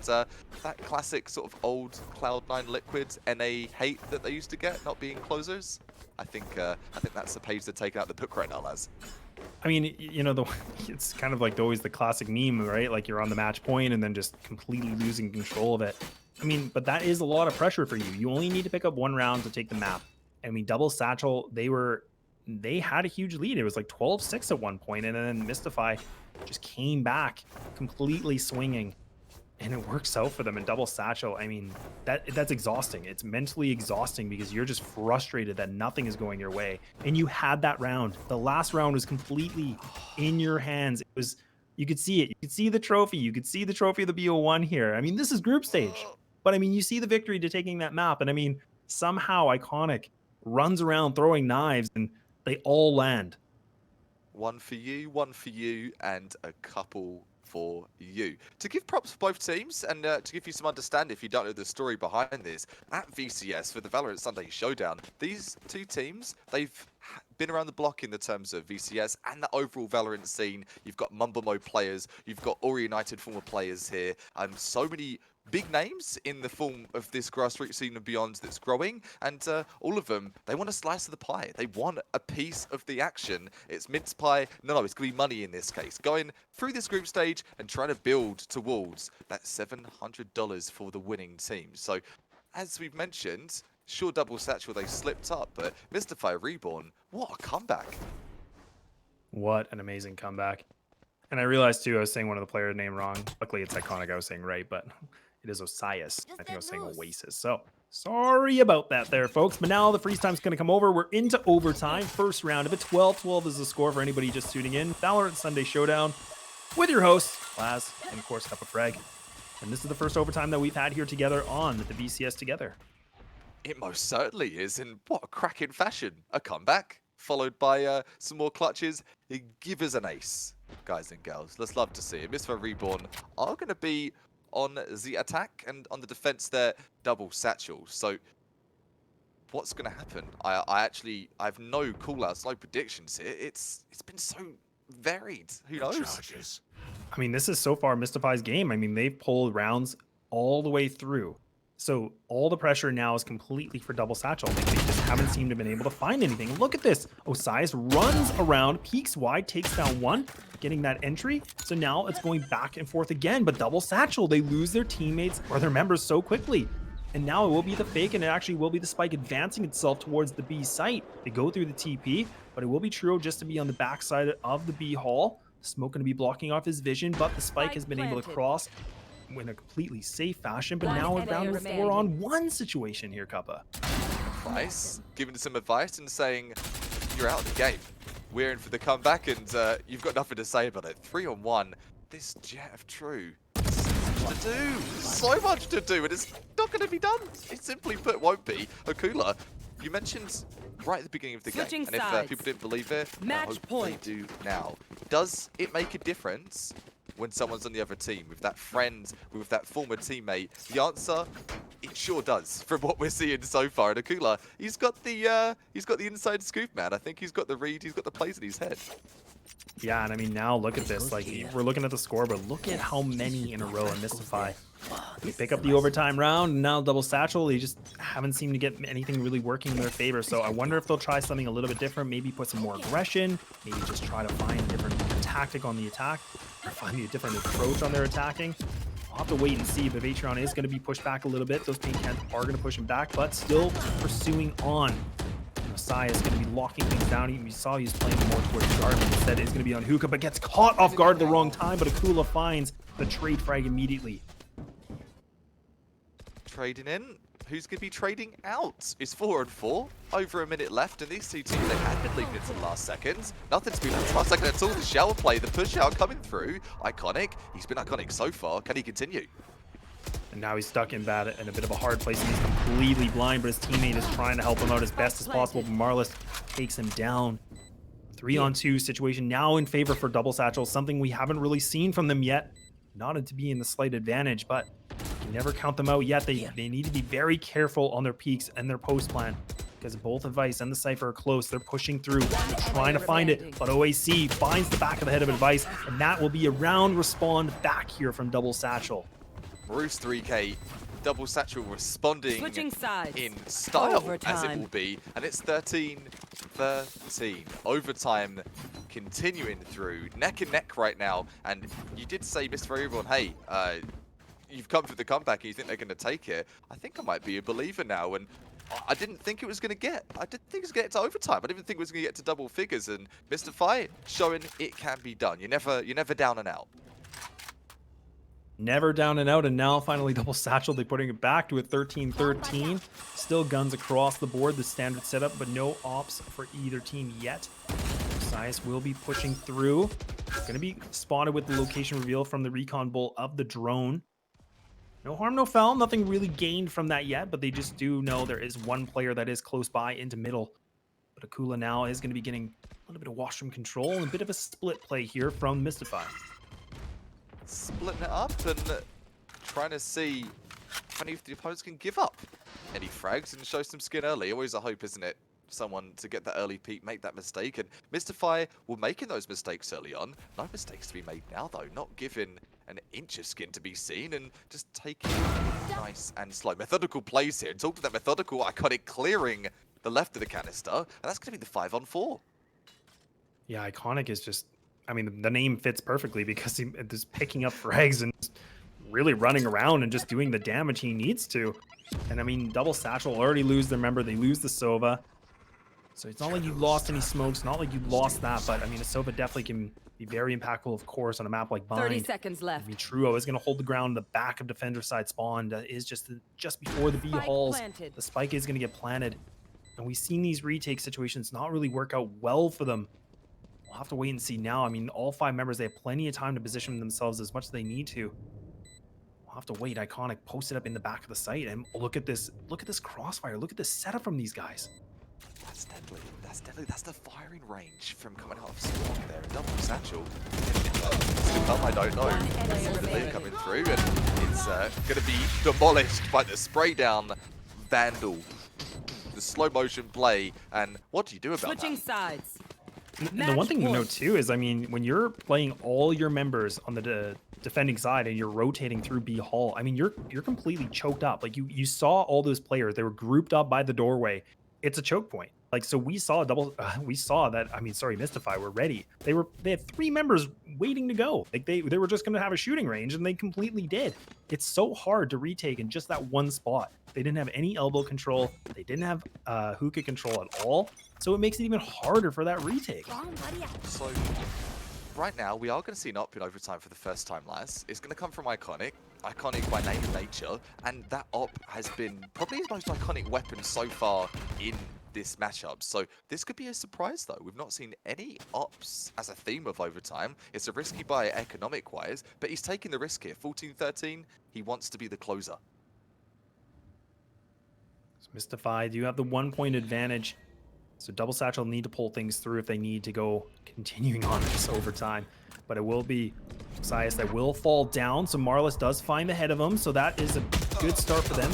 Speaker 1: that classic sort of old Cloud9 Liquid NA hate that they used to get, not being closers, I think that's the page they're taking out the book right now, Laz.
Speaker 2: I mean, you know, it's kind of like always the classic meme, right? Like you're on the match point and then just completely losing control of it. I mean, but that is a lot of pressure for you. You only need to pick up 1 round to take the map. I mean, Double Satchel, they had a huge lead. It was like 12-6 at one point, and then Mystify just came back completely swinging, and it works out for them. And Double Satchel, I mean, that's exhausting. It's mentally exhausting because you're just frustrated that nothing is going your way, and you had that round. The last round was completely in your hands. It was, you could see it. You could see the trophy. You could see the trophy of the BO1 here. I mean, this is group stage, but I mean, you see the victory to taking that map, and I mean, somehow Iconic runs around throwing knives, and they all land.
Speaker 1: 1 for you, and a couple for you. To give props for both teams, and to give you some understanding if you don't know the story behind this, at VCS for the Valorant Sunday Showdown, these 2 teams, they've been around the block in the terms of VCS and the overall Valorant scene. You've got Mumble Mode players, you've got Ori United former players here, and so many big names in the form of this grassroots scene and beyond that's growing, and all of them, they want a slice of the pie. They want a piece of the action. It's mince pie. No, it's going to be money in this case. Going through this group stage and trying to build towards that $700 for the winning team. So, as we've mentioned, sure, Double Satchel, they slipped up, but Mystify Reborn, what a comeback.
Speaker 2: What an amazing comeback. And I realized, too, I was saying one of the players' name wrong. Luckily, it's Iconic. I was saying right, but it is Osias. I think I was saying Oasis. So, sorry about that there, folks. But now the freeze time's going to come over. We're into overtime. First round of it. 12-12 is the score for anybody just tuning in. Valorant Sunday Showdown with your host, Laz, and of course, Cup of Frag. And this is the first overtime that we've had here together on the BCS together.
Speaker 1: It most certainly is, in what a cracking fashion. A comeback, followed by some more clutches. Give us an ace, guys and girls. Let's love to see it. Mystify Reborn are going to be on the attack, and on the defense there, double Satchel. So what's going to happen? I have no call-outs, no predictions here. It's been so varied. Who knows?
Speaker 3: Charges.
Speaker 2: I mean, this is so far Mystify's game. I mean, they've pulled rounds all the way through. So all the pressure now is completely for double Satchel. They just haven't seemed to have been able to find anything. Look at this. Osias runs around, peeks wide, takes down one, getting that entry. So now it's going back and forth again, but double Satchel, they lose their teammates or their members so quickly. And now it will be the fake, and it actually will be the spike advancing itself towards the B site. They go through the TP, but it will be Trio just to be on the backside of the B hall. Smoke going to be blocking off his vision, but the spike has been able to cross in a completely safe fashion. But now we're down to a 4-on-1 situation here, Kappa.
Speaker 1: Nice. Giving some advice and saying, you're out of the game. We're in for the comeback, and you've got nothing to say about it. 3-on-1. This Jet of True. So much to do, and it's not going to be done. It simply put won't be. Akula, you mentioned right at the beginning of the game, and if people didn't believe it, I hope they do now. Does it make a difference when someone's on the other team, with that friend, with that former teammate? The answer, it sure does, from what we're seeing so far. And Akula, he's got the inside scoop, man. I think he's got the read, he's got the plays in his head.
Speaker 2: Yeah, and I mean, now look at this. Like, we're looking at the score, but look at how many in a row in Mystify. They pick up the overtime round, and now double Satchel. They just haven't seemed to get anything really working in their favor. So I wonder if they'll try something a little bit different, maybe put some more aggression, maybe just try to find a different tactic on the attack, or find a different approach on their attacking. I'll have to wait and see, but Vatron is going to be pushed back a little bit. Those pink cans are going to push him back, but still pursuing on. Messiah is going to be locking things down. You saw he's playing more towards guard, but instead is going to be on Hookah, but gets caught off guard at the wrong time. But Akula finds the trade frag immediately.
Speaker 1: Trading in. Who's going to be trading out? It's 4-on-4. Over a minute left, and these two teams, they had been leaving it to the last seconds. Nothing's been left last second at all. The shower play, the push out coming through. Iconic. He's been iconic so far. Can he continue?
Speaker 2: And now he's stuck in a bit of a hard place, and he's completely blind, but his teammate is trying to help him out as best as possible. But Marlis takes him down. 3-on-2 situation now in favor for double Satchel, something we haven't really seen from them yet. Not to be in the slight advantage, but you can never count them out yet. They need to be very careful on their peaks and their post plan, because both Advice and the Cypher are close. They're pushing through, they're trying to find it, but OAC finds the back of the head of Advice, and that will be a round respawn back here from double Satchel.
Speaker 1: Bruce 3K, double Satchel responding in style, as it will be, and it's 13-13. Overtime continuing through, neck and neck right now, and you did say, Mr. Everyone, hey, you've come for the comeback and you think they're going to take it. I think I might be a believer now, and I didn't think it was going to get. I didn't think it was going to get to overtime. I didn't even think it was going to get to double figures, and Mystify showing it can be done. You're never down and out.
Speaker 2: Never down and out, and now finally double Satchel. They're putting it back to a 13-13. Still guns across the board, the standard setup, but no ops for either team yet. Osias will be pushing through. Going to be spotted with the location reveal from the recon bull of the drone. No harm, no foul. Nothing really gained from that yet, but they just do know there is one player that is close by into middle. But Akula now is going to be getting a little bit of washroom control and a bit of a split play here from Mystify.
Speaker 1: Splitting it up and trying to see if the opponents can give up any frags and show some skin early. Always a hope, isn't it? Someone to get that early peek, make that mistake, and Mystify will making those mistakes early on. No mistakes to be made now, though. Not giving an inch of skin to be seen, and just taking nice and slow. Methodical plays here. Talk to that methodical, iconic clearing the left of the canister, and that's going to be the 5-on-4.
Speaker 2: Yeah, iconic is just, I mean, the name fits perfectly because he's just picking up frags and really running around and just doing the damage he needs to. And I mean, double Satchel already lose their member. They lose the Sova. So it's not like you lost any smokes, not like you lost that, but I mean, a Sova definitely can be very impactful, of course, on a map like Bind.
Speaker 4: 30 seconds left.
Speaker 2: I mean, Truo is going to hold the ground. The back of defender side spawn is just before the B halls. The spike is going to get planted. And we've seen these retake situations not really work out well for them. We'll have to wait and see now. I mean, all 5 members, they have plenty of time to position themselves as much as they need to. We'll We'll have to wait. Iconic posted up in the back of the site, and look at this crossfire. Look at this setup from these guys.
Speaker 1: That's deadly. That's deadly. That's the firing range from coming out of spawn there. Double Satchel. I don't know. They're coming through, and it's going to be demolished by the spray down Vandal. The slow motion play, and what do you do about
Speaker 4: Switching
Speaker 1: that?
Speaker 4: sides.
Speaker 2: And the one thing to note too is, I mean, when you're playing all your members on the defending side and you're rotating through B Hall, I mean, you're completely choked up. Like you saw all those players, they were grouped up by the doorway. It's a choke point. Like, so we saw that, I mean, sorry, Mystify were ready. They had 3 members waiting to go. Like they were just going to have a shooting range, and they completely did. It's so hard to retake in just that one spot. They didn't have any elbow control. They didn't have hookah control at all. So it makes it even harder for that retake.
Speaker 1: So right now, we are going to see an op in overtime for the first time, lads. It's going to come from Iconic. Iconic by name and nature. And that op has been probably his most iconic weapon so far in this matchup. So this could be a surprise, though. We've not seen any ops as a theme of overtime. It's a risky buy economic-wise, but he's taking the risk here. 14-13, he wants to be the closer.
Speaker 2: So Mystify, do you have the 1-point advantage? So Double Satchel need to pull things through if they need to go continuing on this overtime. But it will be Osias that will fall down. So Marlis does find the head of him. So that is a good start for them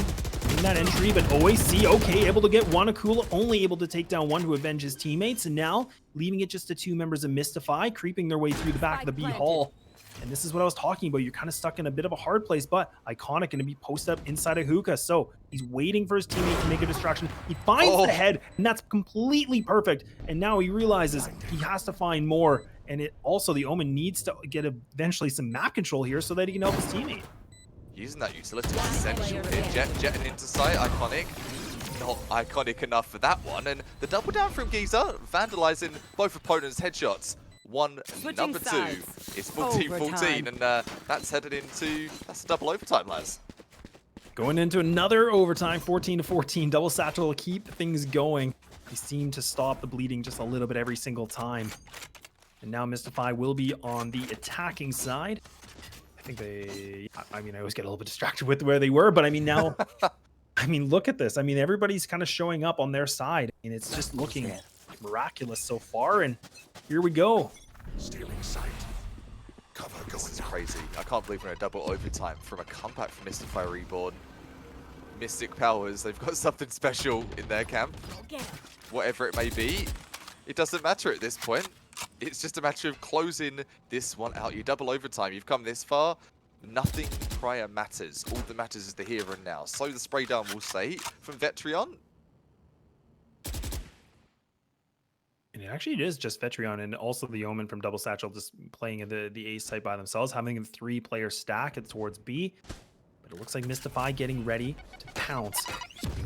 Speaker 2: in that entry. But OAC, okay, able to get one. Akula only able to take down one to avenge his teammates. And now leaving it just to 2 members of Mystify, creeping their way through the back of the B Hall. And this is what I was talking about. You're kind of stuck in a bit of a hard place, but Iconic going to be posted up inside of hookah. So he's waiting for his teammate to make a distraction. He finds the head, and that's completely perfect. And now he realizes he has to find more. And it also, the Omen needs to get eventually some map control here so that he can help his teammate.
Speaker 1: Using that utility is essential here. Jetting into sight, Iconic. Not iconic enough for that one. And the double down from Giza, vandalizing both opponents' headshots. One and number 2 is 14-14, and that's headed into, that's a double overtime, lads.
Speaker 2: Going into another overtime, 14-14. Double Satchel will keep things going. They seem to stop the bleeding just a little bit every single time. And now Mystify will be on the attacking side. I think I mean, I always get a little bit distracted with where they were, but I mean, now, I mean, look at this. I mean, everybody's kind of showing up on their side, and it's just looking miraculous so far, and here we go.
Speaker 3: Stealing sight. Cover going.
Speaker 1: This is crazy. I can't believe we're in a double overtime from a comeback from Mystify Reborn. Mystic Powers, they've got something special in their camp. Whatever it may be, it doesn't matter at this point. It's just a matter of closing this one out. You double overtime, you've come this far. Nothing prior matters. All that matters is the here and now. So the spray down will say from Vetrion.
Speaker 2: And actually it is just Vetrion and also the Omen from Double Satchel just playing in the A site by themselves, having a 3-player stack towards B. But it looks like Mystify getting ready to pounce.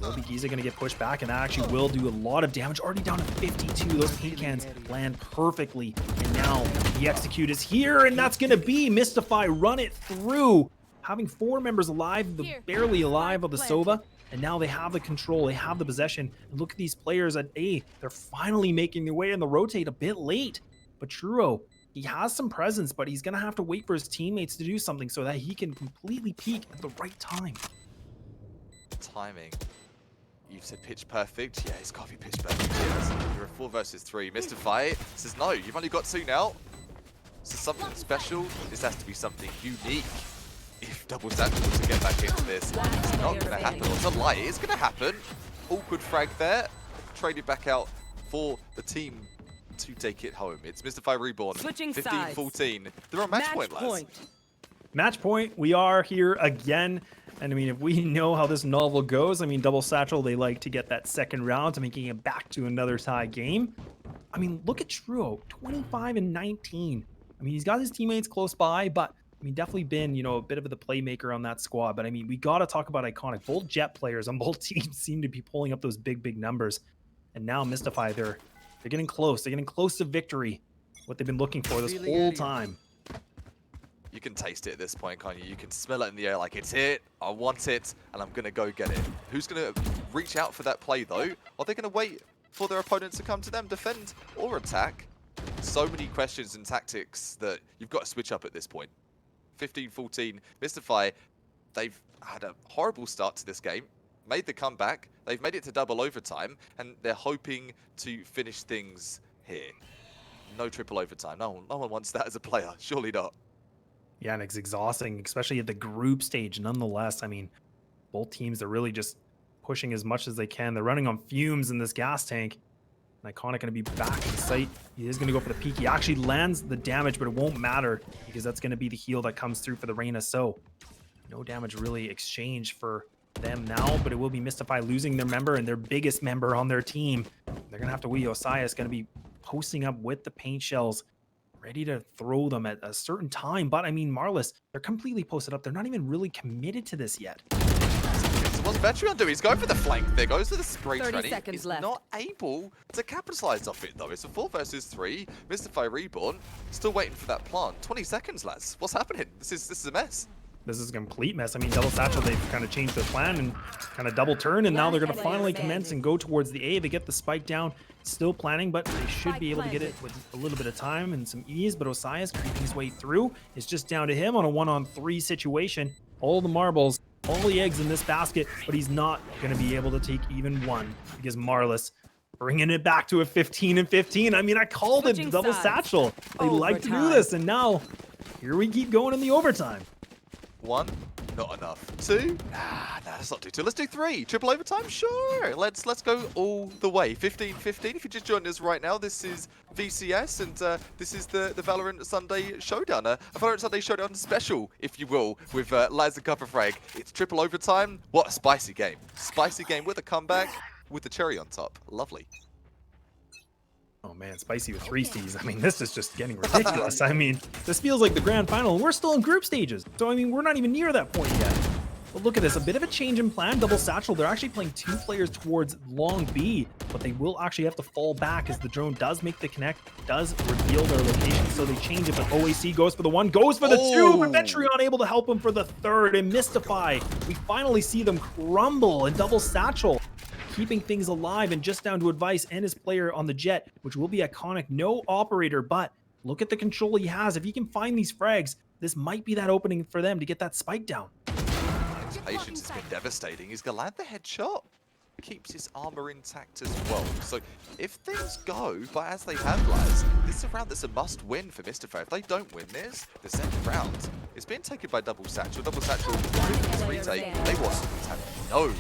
Speaker 2: Will be Giza going to get pushed back, and that actually will do a lot of damage. Already down to 52. Those paint cans land perfectly. And now the execute is here, and that's going to be Mystify run it through. Having 4 members alive, barely alive of the Sova. And now they have the control, they have the possession. And look at these players at A. They're finally making their way in the rotate a bit late. But Truro, he has some presence, but he's going to have to wait for his teammates to do something so that he can completely peak at the right time.
Speaker 1: Timing. You've said pitch perfect. Yeah, it's got to be pitch perfect. Yeah, you're a 4 versus 3. Mystify says, no, you've only got 2 now. This is something special. This has to be something unique. If Double Satchel was to get back into this, it's not going to happen. Or it's a lie, it's going to happen. Awkward frag there. Traded back out for the team to take it home. It's Mystify Reborn. 15-14. They're on match point, lads.
Speaker 2: Match point. We are here again. And I mean, if we know how this novel goes, I mean, Double Satchel, they like to get that second round to making it back to another tie game. I mean, look at Truo, 25-19. I mean, he's got his teammates close by, but I mean, definitely been, you know, a bit of the playmaker on that squad. But I mean, we got to talk about Iconic. Both Jet players on both teams seem to be pulling up those big numbers. And now Mystify, they're getting close. They're getting close to victory. What they've been looking for this whole time.
Speaker 1: You can taste it at this point, can't you? You can smell it in the air like, it's it, I want it, and I'm going to go get it. Who's going to reach out for that play, though? Are they going to wait for their opponent to come to them, defend or attack? So many questions and tactics that you've got to switch up at this point. 15-14, Mystify, they've had a horrible start to this game, made the comeback, they've made it to double overtime, and they're hoping to finish things here. No triple overtime. No one wants that as a player. Surely not.
Speaker 2: Yeah, and it's exhausting, especially at the group stage. Nonetheless, I mean, both teams are really just pushing as much as they can. They're running on fumes in this gas tank. And Iconic going to be back in sight. He is going to go for the peek. He actually lands the damage, but it won't matter because that's going to be the heal that comes through for the Reyna. So no damage really exchanged for them now, but it will be Mystify losing their member and their biggest member on their team. They're going to have to wait. Osai is going to be posting up with the paint shells, ready to throw them at a certain time. But I mean, Marlis, they're completely posted up. They're not even really committed to this yet.
Speaker 1: So what's Vetrion doing? He's going for the flank there, goes for the spray
Speaker 4: 30
Speaker 1: tranny.
Speaker 4: seconds
Speaker 1: He's
Speaker 4: left.
Speaker 1: not able to capitalize off it though. It's a 4 versus 3. Mystify Reborn, still waiting for that plant. 20 seconds, lads. What's happening? This is a mess.
Speaker 2: This is a complete mess. I mean, Double Satchel, they've kind of changed their plan and kind of double turn, and now they're going to finally commence and go towards the A. They get the spike down, still planning, but they should be able to get it with a little bit of time and some ease. But Osai is creeping his way through. It's just down to him on a 1-on-3 situation. All the marbles, all the eggs in this basket, but he's not going to be able to take even one because Marlis bringing it back to a 15-15. I mean, I called it
Speaker 4: Switching
Speaker 2: Double
Speaker 4: sides.
Speaker 2: Satchel. They like to do
Speaker 4: Overtime.
Speaker 2: this, and now here we keep going in the overtime.
Speaker 1: 1, not enough. 2, nah, that's not do 2. Let's do 3. Triple overtime, sure. Let's go all the way. 15-15. If you just joined us right now, this is VCS, and this is the Valorant Sunday Showdown, a Valorant Sunday Showdown special, if you will, with Liza Cover Frag. It's triple overtime. What a spicy game! Spicy game with a comeback, with the cherry on top. Lovely.
Speaker 2: Oh man, spicy with 3 C's. I mean, this is just getting ridiculous. I mean, this feels like the grand final, and we're still in group stages. So, I mean, we're not even near that point yet. But look at this, a bit of a change in plan. Double Satchel, they're actually playing 2 players towards long B, but they will actually have to fall back as the drone does make the connect, does reveal their location, so they change it. But OAC goes for the 1, goes for the 2, but Vetrion able to help him for the 3rd, and Mystify. We finally see them crumble, and Double Satchel keeping things alive and just down to Advice and his player on the jet, which will be Iconic. No operator, but look at the control he has. If he can find these frags, this might be that opening for them to get that spike down.
Speaker 1: His patience has been devastating. He's gonna land the headshot. Keeps his armor intact as well. So if things go, but as they have, lads, this is a round that's a must-win for Mystify. If they don't win this, the second round is being taken by Double Satchel. Double Satchel with this retake, they want to have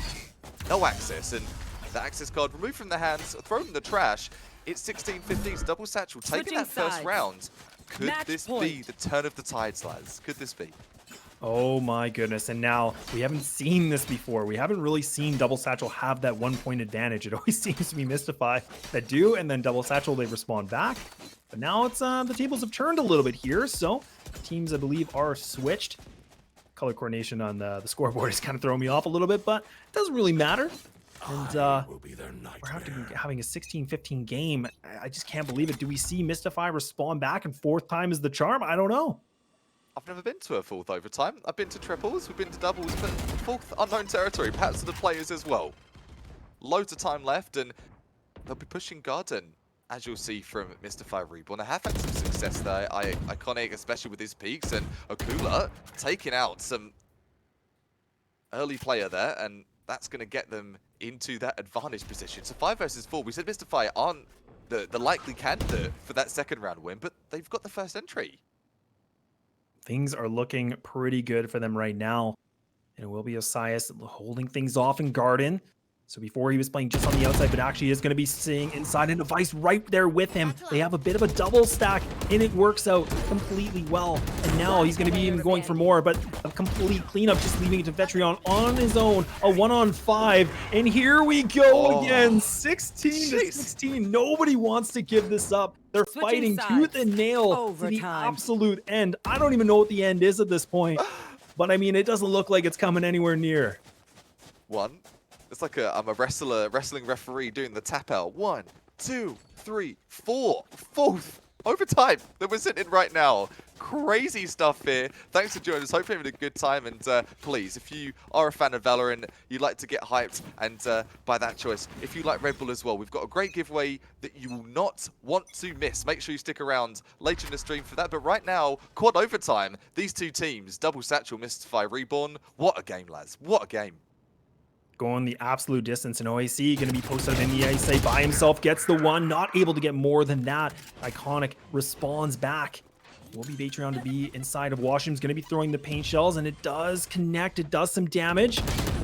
Speaker 1: no access, and the access card removed from their hands, thrown in the trash. It's 16-15, so Double Satchel taking
Speaker 4: Switching
Speaker 1: that first
Speaker 4: sides.
Speaker 1: round. Could
Speaker 4: Match
Speaker 1: this be
Speaker 4: point.
Speaker 1: the turn of the tides, lads? Could this be?
Speaker 2: Oh my goodness, and now we haven't seen this before. We haven't really seen Double Satchel have that 1-point advantage. It always seems to be Mystify that do, and then Double Satchel, they respond back. But now it's the tables have turned a little bit here, so teams, I believe, are switched. Color coordination on the scoreboard is kind of throwing me off a little bit, but it doesn't really matter. And
Speaker 3: Will be their
Speaker 2: we're
Speaker 3: nightmare.
Speaker 2: having a 16-15 game. I just can't believe it. Do we see Mystify respond back and 4th time is the charm? I don't know.
Speaker 1: I've never been to a 4th overtime. I've been to triples, we've been to doubles, but 4th unknown territory, perhaps to the players as well. Loads of time left, and they'll be pushing Garden, as you'll see from Mystify Reborn. They have had some success there, Iconic, especially with his peaks, and Okula taking out some early player there, and that's going to get them into that advantage position. So 5 versus 4, we said Mystify aren't the likely candidate for that second round win, but they've got the first entry.
Speaker 2: Things are looking pretty good for them right now. And it will be Osias holding things off in Garden. So before he was playing just on the outside, but actually is going to be sitting inside, and Device right there with him. They have a bit of a double stack, and it works out completely well. And now he's going to be even going for more, but a complete cleanup, just leaving it to Vetrion on his own. A 1-on-5, and here we go again. 16-16. Nobody wants to give this up. They're
Speaker 4: Switching
Speaker 2: fighting
Speaker 4: sides.
Speaker 2: tooth and nail to the
Speaker 4: Overtime.
Speaker 2: absolute end. I don't even know what the end is at this point, but I mean, it doesn't look like it's coming anywhere near.
Speaker 1: 1. It's like I'm a wrestling referee doing the tap out. 1, 2, 3, 4. 4th. overtime that we're sitting in right now. Crazy stuff here. Thanks for joining us. Hopefully having a good time. And please, if you are a fan of Valorant, you'd like to get hyped, and by that choice, if you like Red Bull as well, we've got a great giveaway that you will not want to miss. Make sure you stick around later in the stream for that. But right now, quad overtime. These two teams, Double Satchel, Mystify, Reborn. What a game, lads. What a game.
Speaker 2: Going the absolute distance, and OAC going to be posted in the ice by himself, gets the one, not able to get more than that. Iconic responds back. Will be Patreon to be inside of Washington's going to be throwing the paint shells, and it does connect. It does some damage.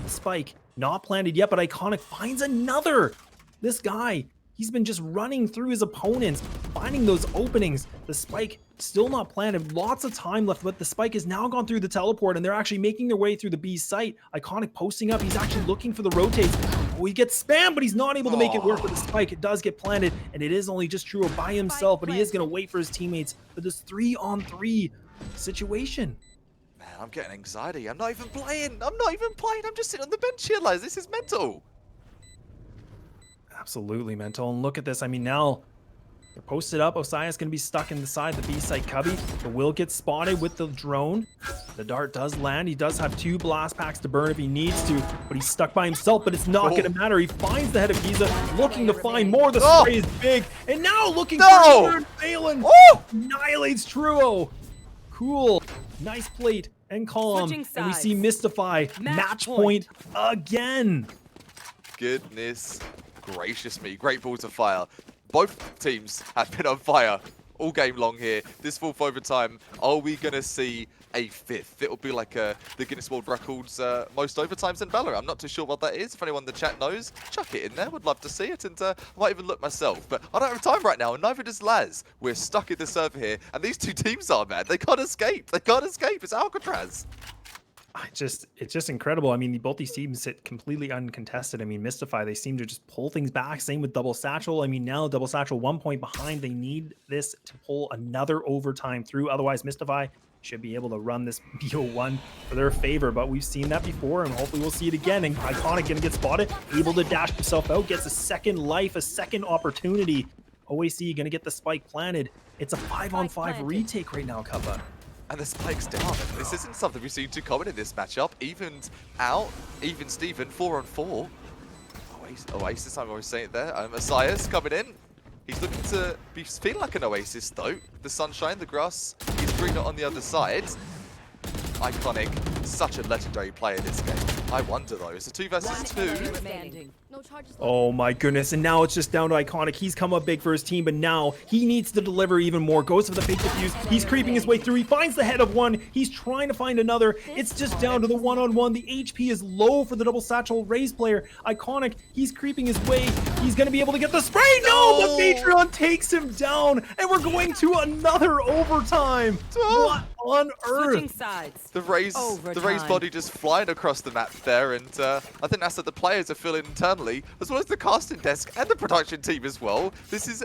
Speaker 2: Spike not planted yet, but Iconic finds another. This guy, he's been just running through his opponents, finding those openings. The spike still not planted. Lots of time left, but the spike has now gone through the teleport, and they're actually making their way through the B site. Iconic posting up. He's actually looking for the rotates. Oh, he gets spammed, but he's not able to make it work with the spike. It does get planted, and it is only just True by himself, but he is going to wait for his teammates for this 3-on-3 situation.
Speaker 1: Man, I'm getting anxiety. I'm not even playing. I'm just sitting on the bench here, lads. This is mental.
Speaker 2: Absolutely mental. And look at this. I mean, now they're posted up. Osiah's going to be stuck inside the B site cubby. The will gets spotted with the drone. The dart does land. He does have 2 blast packs to burn if he needs to, but he's stuck by himself, but it's not going to matter. He finds the head of Giza, looking to find more. The spray is big, and now looking for third. Phelan annihilates Truo. Cool. Nice plate and calm. And we see Mystify match point again.
Speaker 1: Goodness gracious me. Great balls of fire. Both teams have been on fire all game long here. This fourth overtime, are we going to see a fifth? It'll be like the Guinness World Records most overtimes in Valorant. I'm not too sure what that is. If anyone in the chat knows, chuck it in there. Would love to see it, and I might even look myself. But I don't have time right now, and neither does Laz. We're stuck in the server here, and these two teams are, man. They can't escape. They can't escape. It's Alcatraz.
Speaker 2: It's just incredible. I mean, both these teams sit completely uncontested. I mean, Mystify, they seem to just pull things back. Same with Double Satchel. I mean, now Double Satchel 1 point behind. They need this to pull another overtime through. Otherwise, Mystify should be able to run this BO1 for their favor. But we've seen that before, and hopefully we'll see it again. And Iconic gonna get spotted, able to dash himself out, gets a second life, a second opportunity. OAC gonna get the spike planted. It's a 5-on-5 retake right now, Kappa.
Speaker 1: And the spike's down. This isn't something we've seen too common in this matchup. Evened out, even Steven, 4-on-4. Oasis, I'm always saying it there. Messiah's coming in. He's looking to be feeling like an Oasis though. The sunshine, the grass, he's greener on the other side. Iconic, such a legendary player this game. I wonder though, it's a 2 versus 2.
Speaker 2: Oh my goodness, and now it's just down to Iconic. He's come up big for his team, but now he needs to deliver even more. Goes for the fake defuse. He's creeping his way through. He finds the head of one. He's trying to find another. It's just down to the 1-on-1. The HP is low for the Double Satchel Raze player. Iconic, he's creeping his way. He's going to be able to get the spray. No, but Patreon takes him down, and we're going to another overtime. What on earth?
Speaker 1: The Raze body just flying across the map there, and I think that's what the players are feeling internally, as well as the casting desk and the production team as well. This is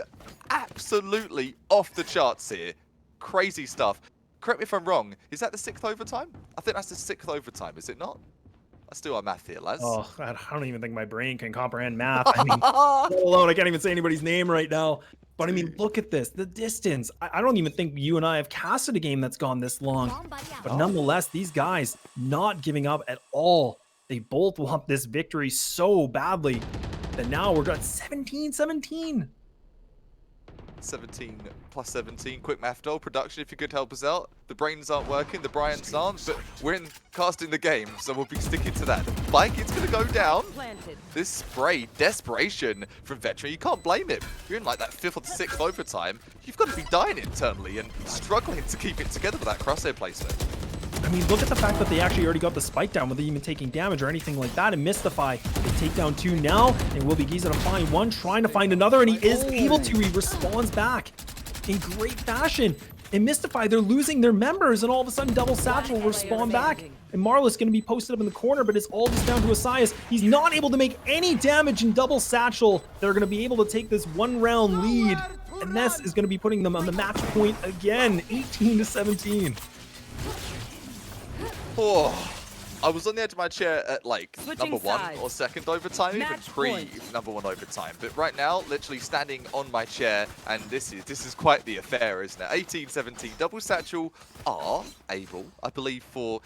Speaker 1: absolutely off the charts here. Crazy stuff. Correct me if I'm wrong, is that the 6th overtime? I think that's the 6th overtime, is it not? Let's do our math here, lads.
Speaker 2: Oh, I don't even think my brain can comprehend math. I mean, alone, I can't even say anybody's name right now. But I mean, look at this, the distance. I don't even think you and I have casted a game that's gone this long. But nonetheless, these guys not giving up at all. They both want this victory so badly that now we're at 17-17.
Speaker 1: 17 plus 17. Quick math doll. Production, if you could help us out. The brains aren't working, the Bryants aren't, but we're in casting the game, so we'll be sticking to that. The bike is going to go down. This spray, desperation from Veteran, you can't blame him. You're in like that 5th or 6th overtime. You've got to be dying internally and struggling to keep it together with that crosshair placement.
Speaker 2: I mean, look at the fact that they actually already got the spike down without even taking damage or anything like that. And Mystify, they take down 2 now. And will be Giza to find 1, trying to find another, and he is able to. He responds back in great fashion. And Mystify, they're losing their members, and all of a sudden Double Satchel will respawn back. And Marla's going to be posted up in the corner, but it's all just down to Osias. He's not able to make any damage in Double Satchel. They're going to be able to take this 1-round lead. And this is going to be putting them on the match point again, 18-17.
Speaker 1: Oh, I was on the edge of my chair at like
Speaker 4: Switching
Speaker 1: number 1
Speaker 4: sides.
Speaker 1: or 2nd overtime, even
Speaker 4: Match
Speaker 1: pre
Speaker 4: point.
Speaker 1: number 1 overtime. But right now, literally standing on my chair, and this is quite the affair, isn't it? 18-17. Double Satchel are able, I believe, for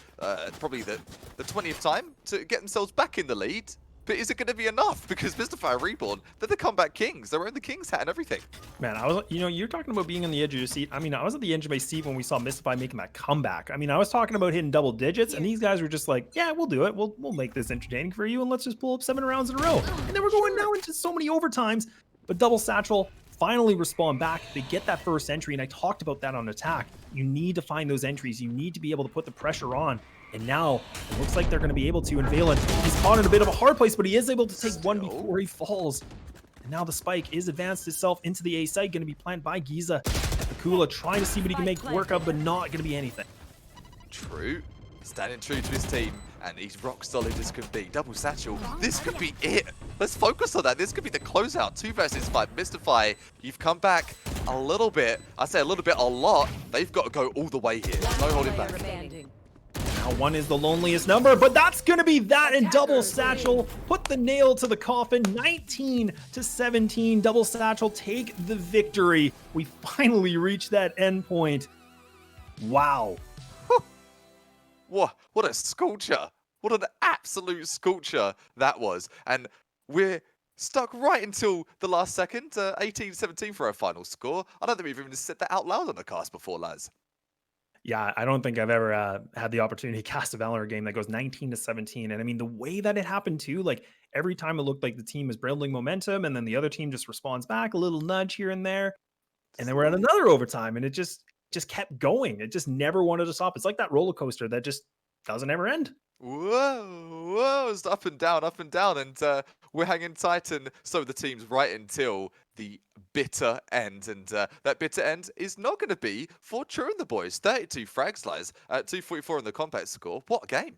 Speaker 1: probably the 20th time to get themselves back in the lead. But is it going to be enough? Because Mystify Reborn, they're the comeback kings. They're wearing the king's hat and everything.
Speaker 2: Man, I was, you're talking about being on the edge of your seat. I mean, I was at the edge of my seat when we saw Mystify making that comeback. I mean, I was talking about hitting double digits, and these guys were just like, yeah, we'll do it. We'll make this entertaining for you, and let's just pull up 7 rounds in a row. And then we're going now into so many overtimes. But Double Satchel finally respond back. They get that first entry, and I talked about that on attack. You need to find those entries. You need to be able to put the pressure on. And now it looks like they're going to be able to. And Valen, he's caught in a bit of a hard place, but he is able to take one before he falls. And now the spike is advanced itself into the A site, going to be planted by Giza. Kula trying to see what he can make work of, but not going to be anything.
Speaker 1: True. Standing true to his team, and he's rock solid as could be. Double Satchel, this could be it. Let's focus on that. This could be the closeout. 2 versus 5. Mystify, you've come back a little bit. I say a little bit, a lot. They've got to go all the way here. No holding back.
Speaker 2: Now 1 is the loneliest number, but that's going to be that, and Double Satchel put the nail to the coffin. 19-17. Double Satchel take the victory. We finally reached that end point. Wow.
Speaker 1: What a sculpture. What an absolute sculpture that was. And we're stuck right until the last second. 18-17 for our final score. I don't think we've even said that out loud on the cast before, lads.
Speaker 2: Yeah, I don't think I've ever had the opportunity to cast a Valorant game that goes 19-17. And I mean, the way that it happened too, like every time it looked like the team was building momentum, and then the other team just responds back, a little nudge here and there. And then we're at another overtime, and it just kept going. It just never wanted to stop. It's like that roller coaster that just doesn't ever end.
Speaker 1: Whoa, it's up and down, and we're hanging tight, and so the team's right until the bitter end, and that bitter end is not going to be for True and the boys. 32 frags, lies, 244 in the compact score. What a game.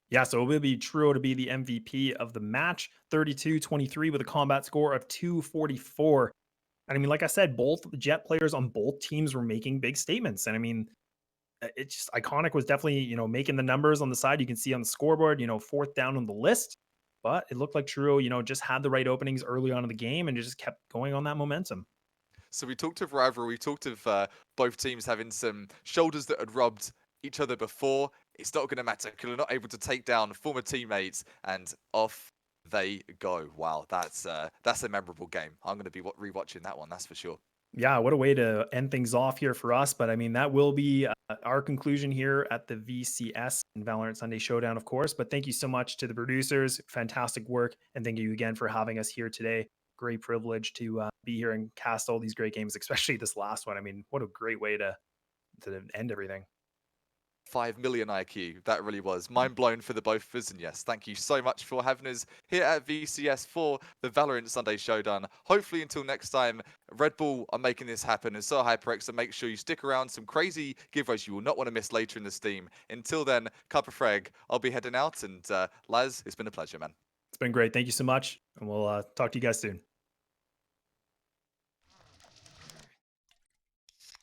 Speaker 2: Yeah, so it will be True to be the MVP of the match, 32-23 with a combat score of 244. And I mean, like I said, both Jet players on both teams were making big statements. And I mean, it's just iconic was definitely, making the numbers on the side. You can see on the scoreboard, 4th down on the list. But it looked like True, just had the right openings early on in the game, and it just kept going on that momentum.
Speaker 1: So we talked of rivalry, we talked of both teams having some shoulders that had rubbed each other before. It's not going to matter because they're not able to take down former teammates, and off they go. Wow, that's a memorable game. I'm going to be rewatching that one, that's for sure.
Speaker 2: Yeah, what a way to end things off here for us. But I mean, that will be our conclusion here at the VCS and Valorant Sunday Showdown, of course. But thank you so much to the producers. Fantastic work. And thank you again for having us here today. Great privilege to be here and cast all these great games, especially this last one. I mean, what a great way to end everything.
Speaker 1: 5 million IQ. That really was mind blown for the both of us. And yes, thank you so much for having us here at VCS for the Valorant Sunday Showdown. Hopefully until next time, Red Bull are making this happen, and so HyperX, so make sure you stick around. Some crazy giveaways you will not want to miss later in the Steam. Until then, Cup of Frag, I'll be heading out, and Laz, it's been a pleasure, man.
Speaker 2: It's been great. Thank you so much. And we'll talk to you guys soon.